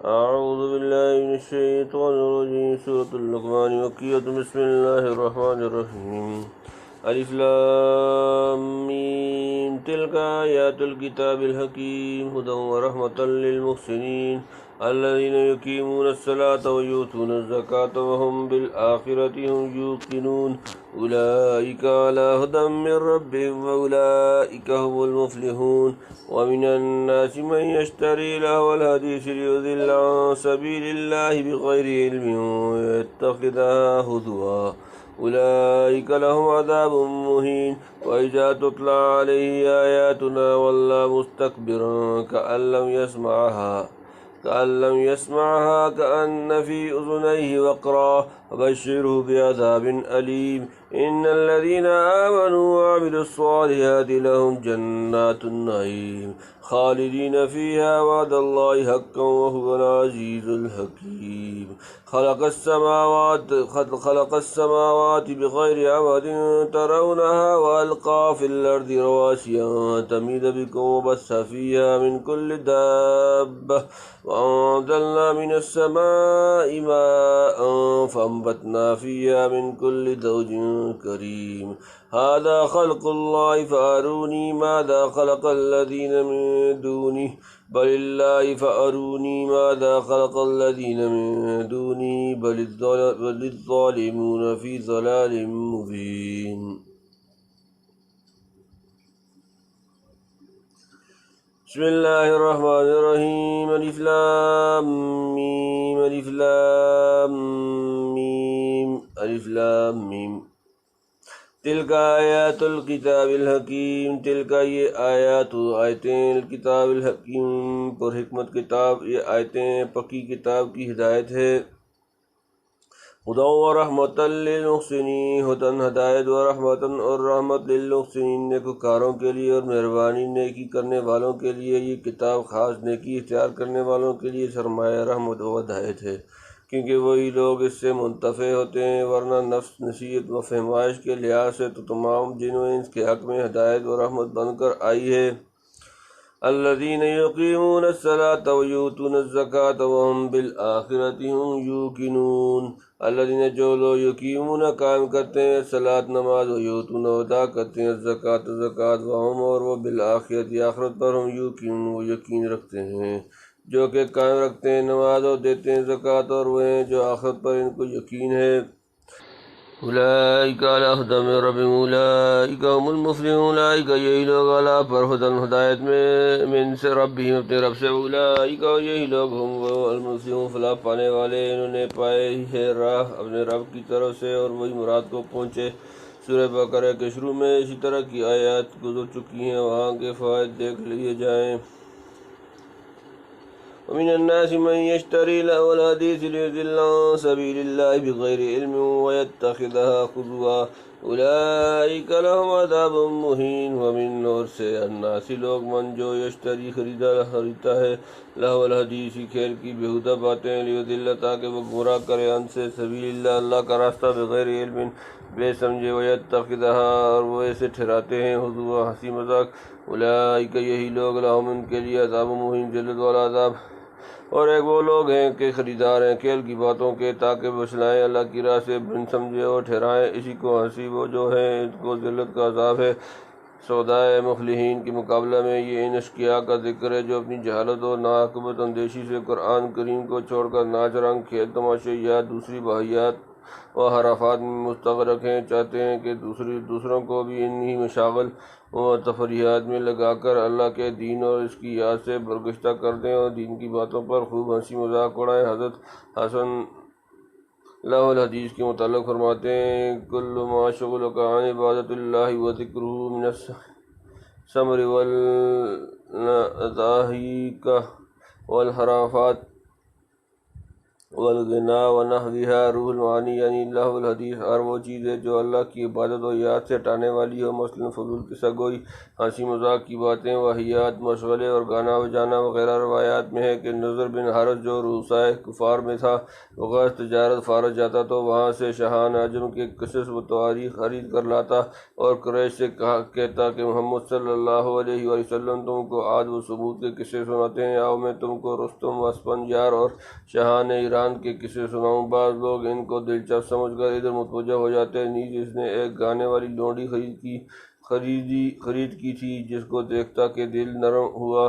أعوذ بالله من الشيطان الرجيم. سورة اللقمان مكية. بسم الله الرحمن الرحيم. ألف لام ميم. تلك آيات الكتاب الحكيم هدى ورحمة للمحسنين الذين يقيمون الصلاة ويؤتون الزكاة وهم بالآخرة هم يوقنون أولئك على هدى من ربهم وأولئك هم المفلحون. ومن الناس من يشتري لهو الحديث ليضل عن سبيل الله بغير علم ويتخذها هزوا أولئك لهم عذاب مهين. وإذا تتلى عليه آياتنا ولى مستكبرا كأن لم يسمعها كأن في أذنيه وقرا فبشره بعذاب أليم. إن الذين آمنوا وعملوا الصالحات لهم جنات النعيم خالدين فيها وعد الله حقا وهو العزيز الحكيم. خلق السماوات بغير عمد ترونها وألقى في الأرض رواسي أن تميد بكم وبث فيها من كل دابة وأنزلنا من السماء ماء فأنبتنا فيها من كل زوج كريم. هذا خلق الله فأروني ماذا خلق الذين من دونه بل الله فأروني ماذا خلق الذين من دونه بل الظالمون في ضلال مبين. بسم الله الرحمن الرحيم. ألف لام ميم. ألف لام ميم. ألف لام ميم. تلک آیات الکتاب الحکیم. تلک یہ آیتیں الکتاب الحکیم پر حکمت کتاب. یہ آیتیں پکی کتاب کی ہدایت ہے. ہدی و رحمت للمحسنین. ہدن ہدایت و رحمتن اور رحمت للمحسنین نیکوکاروں کے لیے اور مہربانی نیکی کرنے والوں کے لیے. یہ کتاب خاص نیکی اختیار کرنے والوں کے لیے سرمایہ رحمت و ہدایت ہے، کیونکہ وہی لوگ اس سے منتفع ہوتے ہیں. ورنہ نفس نصیحت و فہمائش کے لحاظ سے تو تمام جن و انس کے حق میں ہدایت و رحمت بن کر آئی ہے. الذین یقیمون الصلاة ویؤتون الزکاة وهم بالآخرة هم یوقنون. الذین جو لوگ یقیمون قائم کرتے ہیں صلاۃ نماز، ویؤتون ادا کرتے ہیں زکوٰۃ زکوٰۃ، وهم اور وہ بالآخرۃ آخرت پر ہم یوقنون وہ یقین رکھتے ہیں، جو کہ قائم رکھتے ہیں نماز اور دیتے ہیں زکوٰۃ، اور وہ ہیں جو آخرت پر ان کو یقین ہے. اولئک علی ھدی من ربہم اولئک هم المفلحون. اولئک یہی لوگ علی پر ھدی ہدایت میں من سے ربہم اپنے رب سے. اولئک یہی لوگ ہم وہ المفلحون فلاح پانے والے. انہوں نے پائے ہے راہ اپنے رب کی طرف سے اور وہی مراد کو پہنچے. سورہ بقرہ کے شروع میں اسی طرح کی آیات گزر چکی ہیں، وہاں کے فوائد دیکھ لیے جائیں. ومن الناس من يشتري لهو الحديث ليضل عن سبيل الله بغير علم ويتخذها هزوا أولئك لهم عذاب مهين. ومن اور سے الناس لوگ من جو یشتری خریدتا ہے لہو الحدیث کھیل کی بیہودہ باتیں، لیضل تاکہ وہ گمراہ کرے عن سے سبیل اللہ اللہ کا راستہ بغیر علم بے سمجھے، ویتخذها اور وہ ایسے ٹھہراتے ہیں ہزوا ہنسی مذاق. اولئک یہی لوگ لہم ان کے لیے عذاب مہین ذلت والا عذاب. اور ایک وہ لوگ ہیں کہ خریدار ہیں کھیل کی باتوں کے تاکہ بچلائیں اللہ کی راہ سے بن سمجھے اور ٹھہرائیں اسی کو ہنسی. وہ جو ہیں ان کو ذلت کا عذاب ہے. سودائے مفلحین کے مقابلہ میں یہ ان اشقیاء کا ذکر ہے جو اپنی جہالت اور ناعاقبت اندیشی سے قرآن کریم کو چھوڑ کر ناچ رنگ کھیل تماشے یا دوسری باحیات و حرافات میں مستغرق ہیں. چاہتے ہیں کہ دوسروں کو بھی انہی مشاغل و تفریحات میں لگا کر اللہ کے دین اور اس کی یاد سے برگشتہ کر دیں اور دین کی باتوں پر خوب ہنسی مذاق اڑائیں. حضرت حسن لہو الحدیث کے متعلق فرماتے ہیں کل ما شغلک عن عبادت اللہ و ذکرہ من السمر والضحک والحرافات والغنا ونحوها روح المعانی یعنی اللہ الحدیث اور وہ چیز ہے جو اللہ کی عبادت و یاد سے ہٹانے والی ہو، مثلاً فضول قصہ گوئی، ہنسی مذاق کی باتیں، واہیات، مشغلے اور گانا بجانا وغیرہ۔ روایات میں ہے کہ نضر بن حارث جو روسائے کفار میں تھا، وغیرہ تجارت فارغ جاتا تو وہاں سے شاہان عجم کے قصص و تواریخ خرید کر لاتا اور قریش سے کہتا کہ محمد صلی اللہ علیہ وسلم تم کو عاد و ثمود کے قصے سناتے ہیں، آؤ میں تم کو رستم و اسفندیار اور شاہان ایران کے قصے سناؤں۔ بعض لوگ ان کو دلچسپ سمجھ کر ادھر متوجہ ہو جاتے ہیں۔ نیز اس نے ایک گانے والی لونڈی خرید کی تھی، جس کو دیکھتا کہ دل نرم ہوا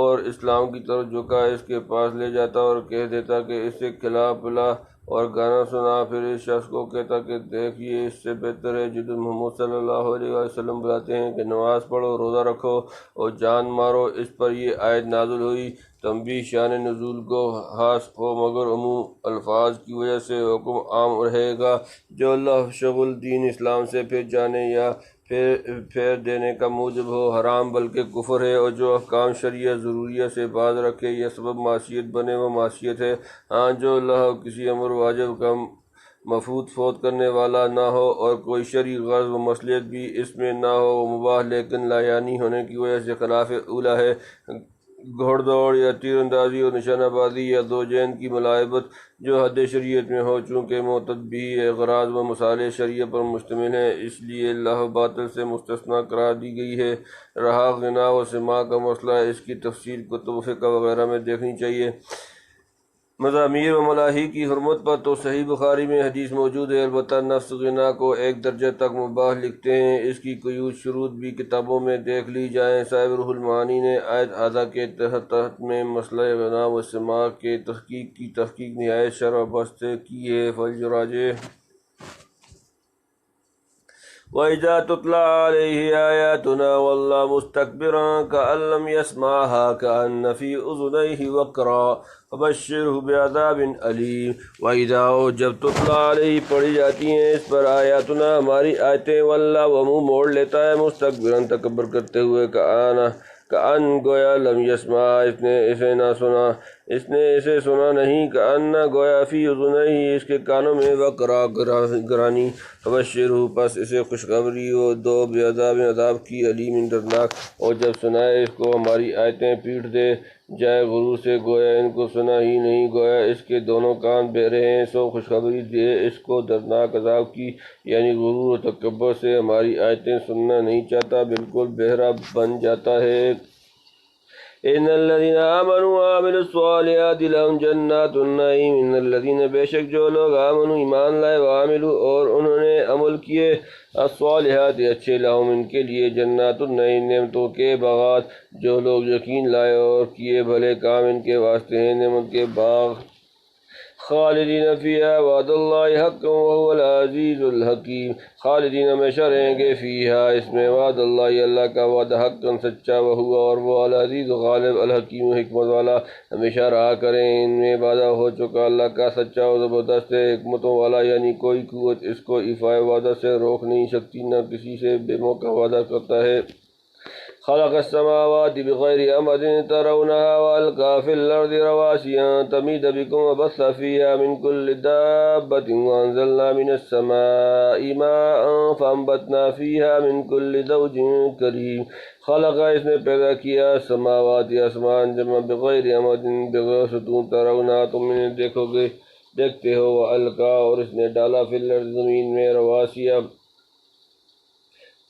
اور اسلام کی طرف جھکا، اس کے پاس لے جاتا اور کہہ دیتا کہ اسے کھلا پلا اور گانا سنا۔ پھر اس شخص کو کہتا کہ دیکھ یہ اس سے بہتر ہے، جدھر محمد صلی اللہ علیہ وسلم بلاتے ہیں کہ نماز پڑھو، روزہ رکھو اور جان مارو۔ اس پر یہ آیت نازل ہوئی۔ تنبیہ: شان نزول کو خاص ہو مگر عموم الفاظ کی وجہ سے حکم عام رہے گا۔ جو اللہ شغل دین اسلام سے پھر جانے یا پھیر دینے کا موجب ہو حرام بلکہ کفر ہے، اور جو احکام شرعیہ ضروریہ سے باز رکھے یا سبب معصیت بنے وہ معصیت ہے۔ ہاں، جو اللہ کسی امر واجب کا فوت کرنے والا نہ ہو اور کوئی شرعی غرض و مصلحت بھی اس میں نہ ہو، وہ مباح لیکن لا یعنی ہونے کی وجہ سے خلاف اولیٰ ہے۔ گھوڑ دوڑ یا تیر اندازی اور نشانہ بازی یا دو جین کی ملاعبت جو حد شریعت میں ہو، چونکہ معتدی اغراض و مصالح شرعیہ پر مشتمل ہیں، اس لیے لہو باطل سے مستثنیٰ قرار دی گئی ہے۔ رہا غنا و سماع کا مسئلہ، اس کی تفصیل کتب فقہ وغیرہ میں دیکھنی چاہیے۔ مزامیر و ملاحی کی حرمت پر تو صحیح بخاری میں حدیث موجود ہے، البتہ نفس غنا کو ایک درجہ تک مباح لکھتے ہیں۔ اس کی قیود شروط بھی کتابوں میں دیکھ لی جائیں۔ صاحب روح المعانی نے آیت ہذا کے تحت میں مسئلہ غنا و سماع کے تحقیق کی تحقیق نہایت شرح و بسط سے کی ہے۔ فلجراجہ وَإِذَا تُتْلَىٰ عَلَيْهِ آيَاتُنَا وَلَّىٰ مُسْتَكْبِرًا كَأَن لَّمْ يَسْمَعْهَا كَأَنَّ فِي أُذُنَيْهِ وَقْرًا فَبَشِّرْهُ بِعَذَابٍ أَلِيمٍ۔ وَإِذَا جب تتلیٰ علیہ پڑھی جاتی ہیں اس پر آیاتنا ہماری آیتیں، وَلَّىٰ وہ منہ موڑ لیتا ہے مستکبراً تکبر کرتے ہوئے، کأن گویا لم یسمع اس نے اسے نہ سنا، اس نے اسے سنا نہیں، کأن گویا فی اذنیہ اس کے کانوں میں وقرا گرانی، فبشرہ پس اسے خوشخبری ہو دو بعذاب عذاب کی علیم دردناک۔ اور جب سنائے اس کو ہماری آیتیں پیٹھ دے جائے غرور سے، گویا ان کو سنا ہی نہیں، گویا اس کے دونوں کان بہرے ہیں، سو خوشخبری دے اس کو دردناک عذاب کی، یعنی غرور و تکبر سے ہماری آیتیں سننا نہیں چاہتا، بالکل بہرا بن جاتا ہے۔ ان الذين آمنوا وعملوا الصالحات لهم جنات النعیم۔ ان الذين بے شک جو لوگ آمنوا ایمان لائے، وعملوا اور انہوں نے عمل کیے، الصالحات اچھے، لہم ان کے لیے جنات النعیم نعمتوں کے باغات، جو لوگ یقین لائے اور کیے بھلے کام ان کے واسطے ہیں نعمت کے باغ، خالدین فیہا وعد اللہ حقا وہو العزیز الحکیم۔ خالدین ہمیشہ رہیں گے فیہا اس میں، وعد اللہ اللہ کا وعدہ حقا سچا، وہو اور وہ العزیز غالب الحکیم حکمت والا، ہمیشہ رہا کریں ان میں، وعدہ ہو چکا اللہ کا سچا و زبردست ہے، حکمتوں والا، یعنی کوئی قوت اس کو ایفائے وعدہ سے روک نہیں سکتی، نہ کسی سے بے موقع وعدہ کرتا ہے۔ خلق السماوات بغیر عمد ترونها وألقى في الأرض رواسي أن تميد بكم وبث فيها من كل دابة وأنزلنا من السماء ماء فأنبتنا فيها من كل زوج كريم۔ خلق اس نے پیدا کیا سماوات آسمان جمع بغیر عمد بغیر ستون ترونها تم انہیں دیکھتے ہو، وألقى اور اس نے ڈالا فی الأرض زمین میں رواسیہ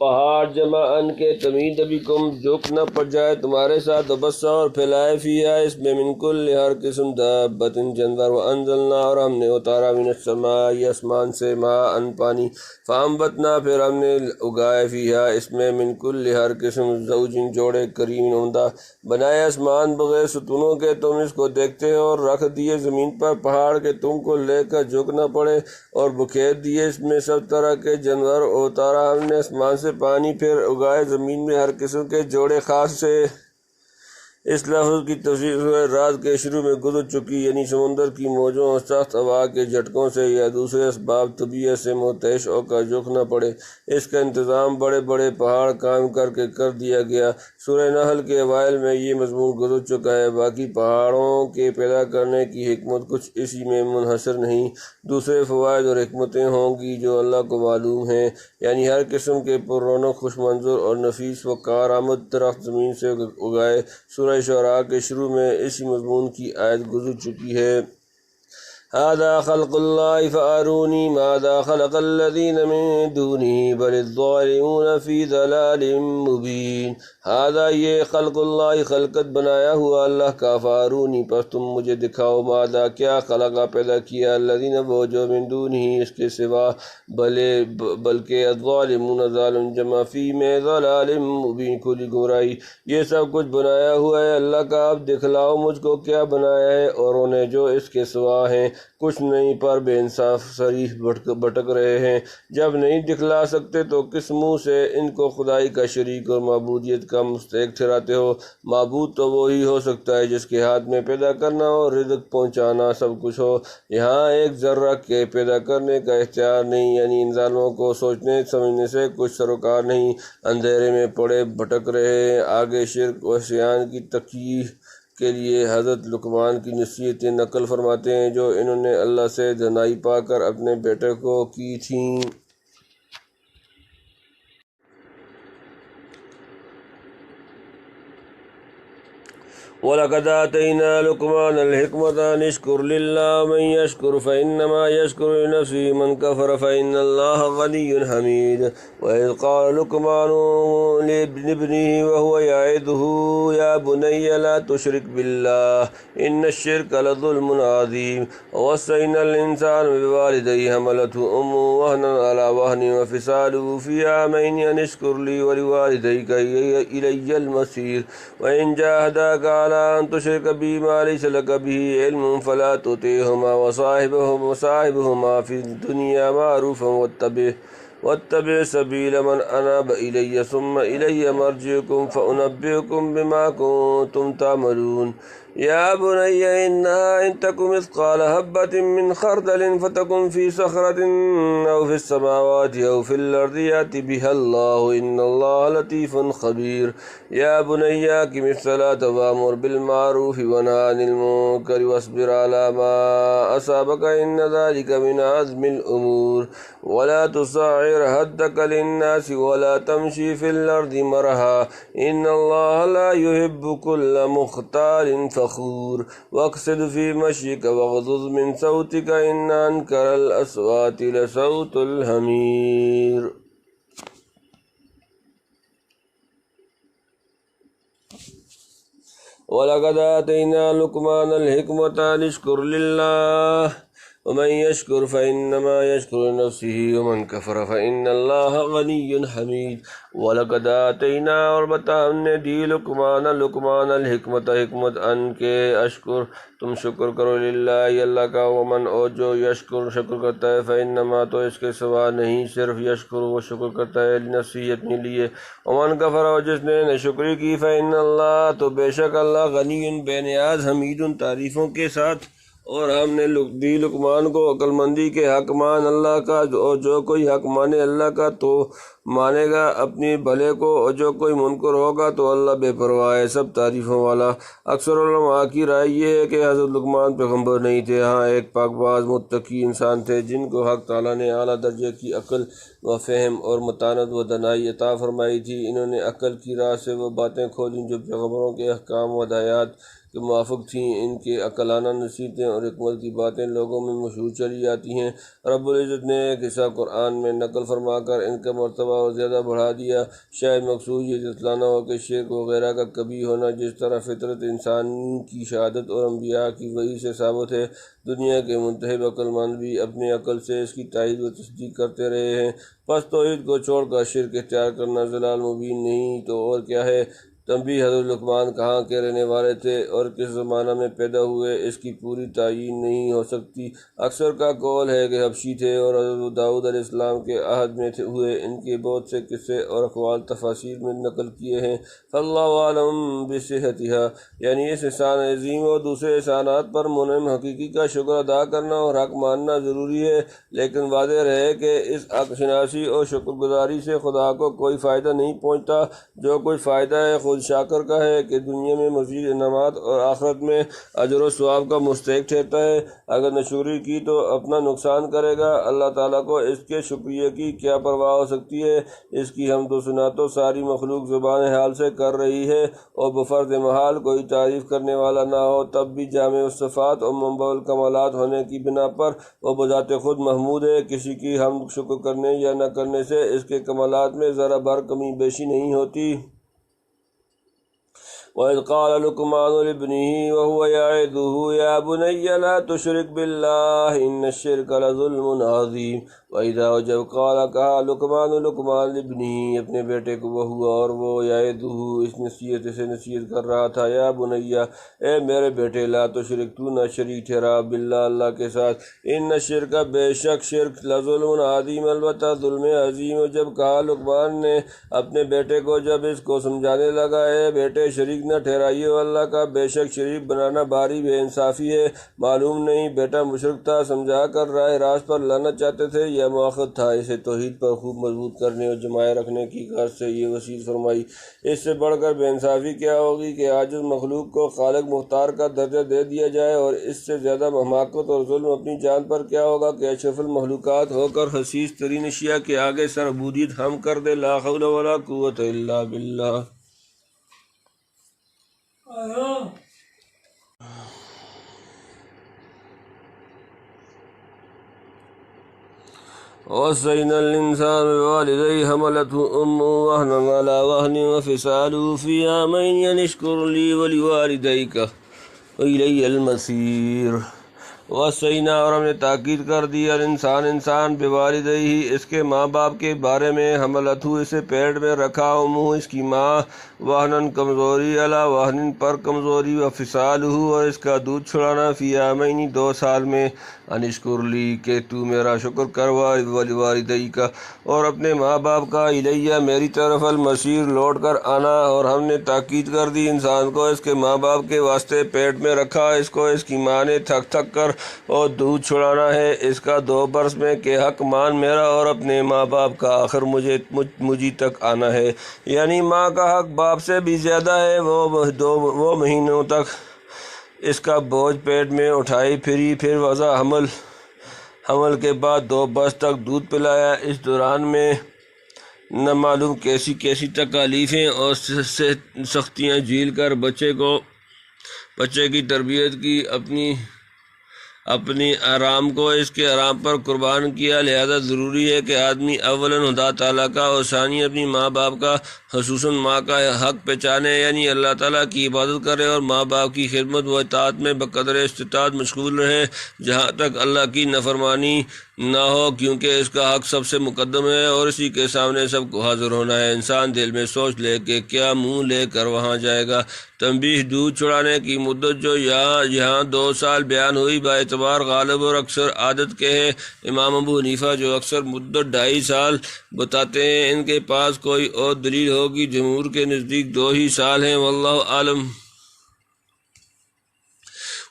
پہاڑ جمع ان کے تمید بکم جھک نہ پڑ جائے تمہارے ساتھ، وبثا اور پھیلائے فیہا اس میں من کل ہر قسم دابۃ جانور، وانزلنا اور ہم نے اتارا من السماء آسمان سے ماء پانی، فانبتنا پھر ہم نے اگائے فیہا اس میں من کل ہر قسم زوج جوڑے کریم عمدہ، بنائے آسمان بغیر ستونوں کے تم اس کو دیکھتے ہو، اور رکھ دیے زمین پر پہاڑ کے تم کو لے کر جھک نہ پڑے، اور بکھیر دیے اس میں سب طرح کے جانور، اتارا ہم نے آسمان سے پانی، پھر اگائے زمین میں ہر قسم کے جوڑے خاص سے۔ اس لفظ کی تفسیر سورہ راز کے شروع میں گزر چکی، یعنی سمندر کی موجوں اور سخت ہوا کے جھٹکوں سے یا دوسرے اسباب طبیعت سے متعش ہو کر جھک نہ پڑے، اس کا انتظام بڑے بڑے پہاڑ قائم کر دیا گیا۔ سورہ نحل کے اوائل میں یہ مضمون گزر چکا ہے۔ باقی پہاڑوں کے پیدا کرنے کی حکمت کچھ اسی میں منحصر نہیں، دوسرے فوائد اور حکمتیں ہوں گی جو اللہ کو معلوم ہیں، یعنی ہر قسم کے پر رونق، خوش منظر اور نفیس و کارآمد درخت زمین سے اگائے۔ سورہ شعراء کے شروع میں اسی مضمون کی آیت گزر چکی ہے۔ هذا خلق الله فأروني ماذا خلق الذين من دونه بل الظالمون في ضلال مبين۔ هذا یہ خلق اللہ، خلقت بنایا ہوا اللہ کا، فارونی پس تم مجھے دکھاؤ، ماذا کیا خلقہ پیدا کیا، الذین وہ جو من دونہ اس کے سوا، بلکہ الظالمون ظالم جمع فی میں ضلال مبین کھلی گمراہی، یہ سب کچھ بنایا ہوا ہے اللہ کا، اب دکھلاؤ مجھ کو کیا بنایا ہے، اور انہیں جو اس کے سوا ہیں کچھ نہیں پر بے انصاف صریح بھٹک رہے ہیں۔ جب نہیں دکھلا سکتے تو کس منہ سے ان کو خدائی کا شریک اور معبودیت کا مستحق ٹھہراتے ہو؟ معبود تو وہی ہو سکتا ہے جس کے ہاتھ میں پیدا کرنا اور رزق پہنچانا سب کچھ ہو، یہاں ایک ذرہ کے پیدا کرنے کا اختیار نہیں، یعنی ان ظالموں کو سوچنے سمجھنے سے کچھ سروکار نہیں، اندھیرے میں پڑے بھٹک رہے ہیں۔ آگے شرک و عصیان کی تقیہ کے لیے حضرت لقمان کی نصیحتیں نقل فرماتے ہیں جو انہوں نے اللہ سے دھنائی پا کر اپنے بیٹے کو کی تھیں۔ وَلَقَدْ آتَيْنَا لُقْمَانَ الْحِكْمَةَ أَنِ اشْكُرْ لِلَّهِ مَنْ يَشْكُرُ فَإِنَّمَا يَشْكُرُ لِنَفْسِهِ مَنْ كَفَرَ فَإِنَّ اللَّهَ غَنِيٌّ حَمِيدٌ وَإِذْ قَالَ لُقْمَانُ لِابْنِهِ وَهُوَ يَعِظُهُ يَا بُنَيَّ لَا تُشْرِكْ بِاللَّهِ إِنَّ الشِّرْكَ لَظُلْمٌ عَظِيمٌ وَوَصَّيْنَا الْإِنسَانَ بِوَالِدَيْهِ حَمَلَتْهُ أُمُّهُ وَهْنًا عَلَى وَهْنٍ وَفِصَالُهُ فِي عَامَيْنِ أَنِ اشْكُرْ لِي وَلِوَالِدَيْكَ إِلَيَّ الْمَصِيرُ وَإِنْ جَاهَدَاكَ على أن تشرك بي ما ليس لك به علم فلا تطعهما وصاحبهما في الدنيا معروفا واتبع سبيل من أناب إلي ثم إلي مرجعكم فأنبئكم بما كنتم تعملون يا بني إنها إن تك مثقال حبة من خردل فتكن في صخرة أو في السماوات أو في الأرض يأت بها الله إن الله لطيف خبير يا بني أقم الصلاة وأمر بالمعروف وانه عن المنكر واصبر على ما أصابك إن ذلك من عزم الأمور ولا تصعر خدك للناس ولا تمشي في الأرض مرحا إن الله لا يحب كل مختال فخور واقصد في مشيك واغضض من صوتك إن أنكر الأصوات لصوت الحمير۔ وَلَقَدْ آتَيْنَا لُقْمَانَ الْحِكْمَةَ أَنِ اشْكُرْ لِلَّهِ وَمَنْ يَشْكُرْ فَإِنَّمَا يَشْكُرُ لِنَفْسِهِ وَمَنْ كَفَرَ فَإِنَّ اللَّهَ غَنِيٌّ حَمِيدٌ وَلَقَدْ آتَيْنَا اور بتا ہم نے دی لقمان الحکمت حکمت ان کے اشکر تم شکر کرو للہ اللہ کا، ومن اور جو یشکر شکر کرتا ہے فإنما تو اس کے سوا نہیں صرف یشکر وہ شکر کرتا ہے لنفسہ اپنے لیے، ومن کفر اور جس نے ناشکری کی فإن اللہ تو بے شک اللہ غنی بے نیاز حمید تعریفوں کے ساتھ۔ اور ہم نے دی لقمان کو عقل مندی کے حق مان اللہ کا، اور جو کوئی حق مانے اللہ کا تو مانے گا اپنی بھلے کو، اور جو کوئی منکر ہوگا تو اللہ بے پرواہ ہے سب تعریفوں والا۔ اکثر علماء کی رائے یہ ہے کہ حضرت لقمان پیغمبر نہیں تھے، ہاں ایک پاک باز متقی انسان تھے جن کو حق تعالیٰ نے اعلیٰ درجے کی عقل و فہم اور متانت و دانائی عطا فرمائی تھی۔ انہوں نے عقل کی راہ سے وہ باتیں کھولیں جو پیغمبروں کے احکام و ہدایات کے موافق تھیں۔ ان کے عقلانہ نصیحتیں اور حکمت کی باتیں لوگوں میں مشہور چلی آتی ہیں۔ رب العزت نے ایک حصہ قرآن میں نقل فرما کر ان کا مرتبہ اور زیادہ بڑھا دیا، شاید مقصود یہ جتلانا ہو کہ شرک وغیرہ کا کبھی ہونا جس طرح فطرت انسان کی شہادت اور انبیاء کی وحی سے ثابت ہے، دنیا کے منتخب عقل مند بھی اپنی عقل سے اس کی تائید و تصدیق کرتے رہے ہیں۔ پس توحید کو چھوڑ کر شرک اختیار کرنا ضلال مبین نہیں تو اور کیا ہے؟ تنبیہ حضرت لقمان کہاں کے رہنے والے تھے اور کس زمانہ میں پیدا ہوئے اس کی پوری تعیین نہیں ہو سکتی۔ اکثر کا قول ہے کہ حبشی تھے اور حضرت داؤد علیہ السلام کے عہد میں ہوئے۔ ان کے بہت سے قصے اور اقوال تفاسیر میں نقل کیے ہیں۔ فاللہ عالم بصحتها، یعنی اس احسان عظیم اور دوسرے احسانات پر منعم حقیقی کا شکر ادا کرنا اور حق ماننا ضروری ہے، لیکن واضح رہے کہ اس حق شناسی اور شکر گزاری سے خدا کو کوئی فائدہ نہیں پہنچتا۔ جو کوئی فائدہ ہے خود شاکر کا ہے کہ دنیا میں مزید انعامات اور آخرت میں اجر و ثواب کا مستحق ٹھہرتا ہے۔ اگر ناشکری کی تو اپنا نقصان کرے گا۔ اللہ تعالیٰ کو اس کے شکریہ کی کیا پرواہ ہو سکتی ہے؟ اس کی حمد و ثنا تو ساری مخلوق زبان حال سے کر رہی ہے، اور بفرض محال کوئی تعریف کرنے والا نہ ہو تب بھی جامع الصفات اور منبع الکمالات ہونے کی بنا پر وہ بذات خود محمود ہے۔ کسی کی حمد شکر کرنے یا نہ کرنے سے اس کے کمالات میں ذرا بھر کمی بیشی نہیں ہوتی۔ وَإِذْ قَالَ لُقْمَانُ لِابْنِهِ وَهُوَ يَعِظُهُ يَا بُنَيَّ لَا تُشْرِكْ بِاللَّهِ إِنَّ الشِّرْكَ لَظُلْمٌ عَظِيمٌ۔ وَإِذَا جب قال کہا لقمان لابنہ اپنے بیٹے کو، وہوا اور وہ یعظہ اس نصیحت سے نصیحت کر رہا تھا، یا بنیا اے میرے بیٹے، لا تشرک تو نہ شریک ٹھہرا باللہ اللہ کے ساتھ، ان الشرک بے شک شرک لظلم عظیم البتہ ظلم عظیم۔ جب کہا لقمان نے اپنے بیٹے کو، جب اس کو سمجھانے لگا، اے بیٹے شریک نہ ٹھہرائیے اللہ کا، بے شک شریک بنانا بھاری بے انصافی ہے۔ معلوم نہیں بیٹا مشرک تھا، سمجھا کر راہ راست پر لانا چاہتے تھے، یا مؤاخذ تھا اسے توحید پر خوب مضبوط کرنے اور جمائے رکھنے کی غرض سے یہ وصیت فرمائی۔ اس سے بڑھ کر بے انصافی کیا ہوگی کہ عاجز مخلوق کو خالق مختار کا درجہ دے دیا جائے، اور اس سے زیادہ حماقت اور ظلم اپنی جان پر کیا ہوگا کہ اشرف المخلوقات ہو کر حسیس ترین اشیاء کے آگے سر عبودیت ہم کر دے۔ لا حول ولا قوت الا باللہ۔ وَوَصَّيْنَا الْإِنسَانَ بِوَالِدَيْهِ حَمَلَتْهُ أُمُّهُ وَهْنًا عَلَىٰ وَهْنٍ وَفِصَالُهُ فِي عَامَيْنِ أَنِ اشْكُرْ لِي وَلِوَالِدَيْكَ وَإِلَيَّ الْمَصِيرُ۔ وَوَصَّيْنَا اور ہم نے تاکید کر دی انسان بوالدیہ اس کے ماں باپ کے بارے میں، حملتہ اسے پیٹ میں رکھا، امہ اس کی ماں، وہنن کمزوری، علی وہنن پر کمزوری، وفصالہ اور اس کا دودھ چھڑانا، فی عامین 2 سال میں، ان اشکر لی کہ تو میرا شکر کر، ولیوالدیک اور اپنے ماں باپ کا، الیہ میری طرف، المصیر لوٹ کر آنا۔ اور ہم نے تاکید کر دی انسان کو اس کے ماں باپ کے واسطے پیٹ میں رکھا، اس کو اس کی ماں نے تھک تھک کر اور دودھ چھڑانا ہے اس کا 2 برس میں، کہ حق مان میرا اور اپنے ماں باپ کا، آخر مجھے تک آنا ہے۔ یعنی ماں کا حق باپ سے بھی زیادہ ہے۔ وہ مہینوں تک اس کا بوجھ پیٹ میں اٹھائی پھری، پھر وضع حمل کے بعد 2 برس تک دودھ پلایا۔ اس دوران میں نہ معلوم کیسی کیسی تکالیفیں اور سختیاں جھیل کر بچے کی تربیت کی، اپنی آرام کو اس کے آرام پر قربان کیا۔ لہذا ضروری ہے کہ آدمی اولاً خدا تعالیٰ کا اور ثانی اپنی ماں باپ کا، خصوصاً ماں کا حق پہچانے، یعنی اللہ تعالیٰ کی عبادت کرے اور ماں باپ کی خدمت و اطاعت میں بقدر استطاعت مشغول رہے، جہاں تک اللہ کی نافرمانی نہ ہو، کیونکہ اس کا حق سب سے مقدم ہے اور اسی کے سامنے سب کو حاضر ہونا ہے۔ انسان دل میں سوچ لے کہ کیا منہ لے کر وہاں جائے گا۔ تنبیہ دودھ چھڑانے کی مدت جو یہاں 2 سال بیان ہوئی، باعتبار غالب اور اکثر عادت کے ہے۔ امام ابو حنیفہ جو اکثر مدت 2.5 سال بتاتے ہیں، ان کے پاس کوئی اور دلیل ہوگی؟ جمہور کے نزدیک 2 ہی سال ہیں، واللہ عالم۔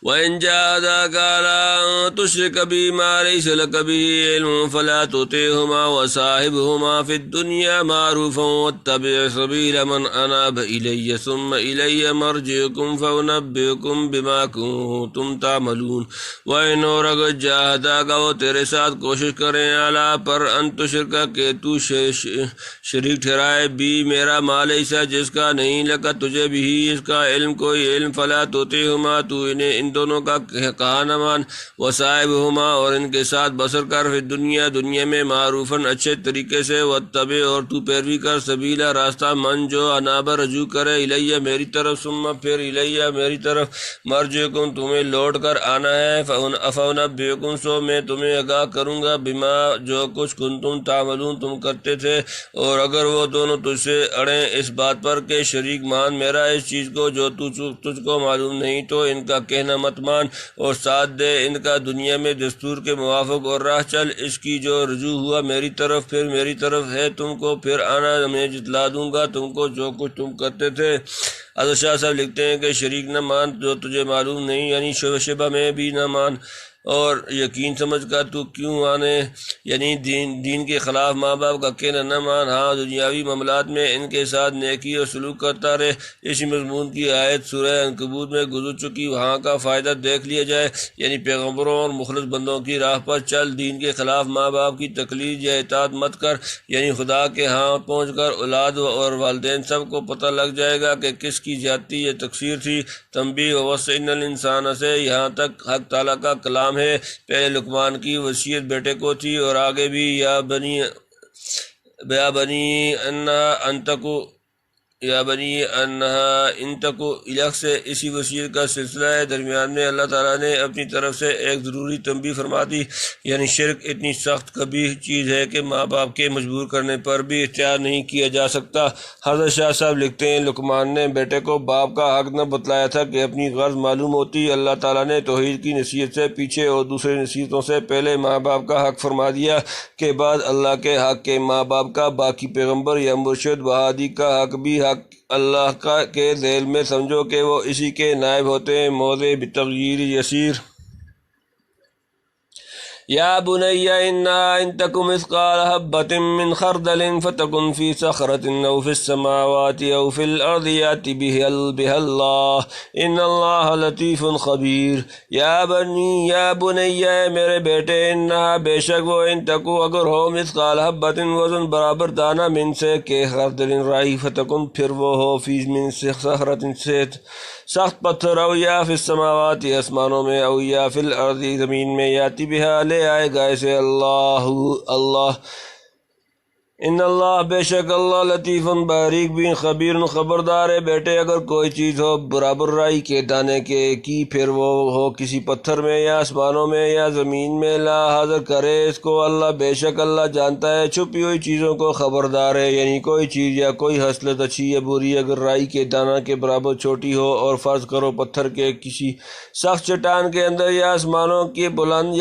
وَإِنْ جَاهَدَاكَ عَلَىٰ أَن تُشْرِكَ بِي مَا لَيْسَ لَكَ بِهِ عِلْمٌ فَلَا تُطِعْهُمَا وَصَاحِبْهُمَا فِي الدُّنْيَا مَعْرُوفًا وَاتَّبِعْ سَبِيلَ مَنْ أَنَابَ إِلَيَّ ثُمَّ إِلَيَّ مَرْجِعُكُمْ فَأُنَبِّئُكُمْ بِمَا كُنتُمْ تَعْمَلُونَ۔ وَإِنْ اور اگر جاہداک وہ تیرے ساتھ کوشش کریں، عَلَىٰ پر ان تشرک کہ تو شریک ٹھہرائے، بھی میرا ما لیسا جس کا نہیں لکا تجھے بھی اس کا علم کوئی علم، فلا تطعہما تو انہیں ان دونوں کا کہا نہ مان، وصاحبہما اور ان کے ساتھ بسر کر، فی دنیا میں معروفاً اچھے طریقے سے، واتبع اور تو پیروی کر، سبیلا راستہ، من جو اناب رجوع کرے، الیہ میری طرف، ثم پھر الیہ میری طرف، مرجعکم تمہیں لوٹ کر آنا ہے، فانبئکم سو میں تمہیں آگاہ کروں گا، بما جو کچھ کنتم تعملون تم کرتے تھے، اور اگر وہ دونوں تجھ سے اڑیں اس بات پر کہ شریک مان میرا اس چیز کو جو تجھ کو معلوم نہیں، تو ان کا کہنا مت مان اور ساتھ دے ان کا دنیا میں دستور کے موافق، اور راہ چل اس کی جو رجوع ہوا میری طرف، پھر میری طرف ہے تم کو پھر آنا، میں جتلا دوں گا تم کو جو کچھ تم کرتے تھے۔ حضرت شاہ صاحب لکھتے ہیں کہ شریک نہ مان جو تجھے معلوم نہیں، یعنی شبہ میں بھی نہ مان، اور یقین سمجھ کر تو کیوں مانے، یعنی دین کے خلاف ماں باپ کا کہنا نہ مان، ہاں دنیاوی معاملات میں ان کے ساتھ نیکی اور سلوک کرتا رہے۔ اسی مضمون کی آیت سورہ عنکبوت میں گزر چکی، وہاں کا فائدہ دیکھ لیا جائے، یعنی پیغمبروں اور مخلص بندوں کی راہ پر چل، دین کے خلاف ماں باپ کی تقلید یا اطاعت مت کر، یعنی خدا کے ہاں پہنچ کر اولاد اور والدین سب کو پتہ لگ جائے گا کہ کس کی زیادتی یا تقصیر تھی۔ تنبیہ ووصینا الانسان سے یہاں تک حق تعالیٰ کا کلام ہے۔ پہلے لقمان کی وصیت بیٹے کو تھی، اور آگے بھی یا بنی انہا انتقو الگ سے اسی وصیت کا سلسلہ ہے۔ درمیان میں اللہ تعالیٰ نے اپنی طرف سے ایک ضروری تنبیہ فرما دی، یعنی شرک اتنی سخت قبیح چیز ہے کہ ماں باپ کے مجبور کرنے پر بھی اختیار نہیں کیا جا سکتا۔ حضرت شاہ صاحب لکھتے ہیں لقمان نے بیٹے کو باپ کا حق نہ بتلایا تھا کہ اپنی غرض معلوم ہوتی، اللہ تعالیٰ نے توحید کی نصیحت سے پیچھے اور دوسرے نصیحتوں سے پہلے ماں باپ کا حق فرما دیا، کہ بعد اللہ کے حق کے ماں باپ کا باقی پیغمبر یا مرشد وہادی کا حق بھی حق اللہ کا کے ذیل میں سمجھو کہ وہ اسی کے نائب ہوتے ہیں۔ موضع بتغییر یسیر، یا بنی انہا ان تک مثقال حبۃ من خردل فتکن فی صخرۃ او فی السماوات او فی الارض یأتی بها اللہ ان اللہ لطیف خبیر۔ یا بنی میرے بیٹے، انہا بے شک وہ، ان تکو اگر ہو، مثقال حبۃ وزن برابر دانہ، من سے کہ خردل رائی، فتکن پھر وہ ہو، فی من صخرۃ سے سخت پتھر، او یا فی السماوات آسمانوں میں، او یا فی الارض زمین میں، یاتی بہا لے آئے گا اسے اللہ ان اللہ بے شک اللہ لطیف باریک بین خبیر خبردار ہے۔ بیٹے اگر کوئی چیز ہو برابر رائی کے دانے کی، پھر وہ ہو کسی پتھر میں یا آسمانوں میں یا زمین میں، لا حاضر کرے اس کو اللہ، بے شک اللہ جانتا ہے چھپی ہوئی چیزوں کو، خبردار ہے۔ یعنی کوئی چیز یا کوئی خصلت اچھی یا بری اگر رائی کے دانہ کے برابر چھوٹی ہو، اور فرض کرو پتھر کے کسی سخت چٹان کے اندر، یا آسمانوں کی بلند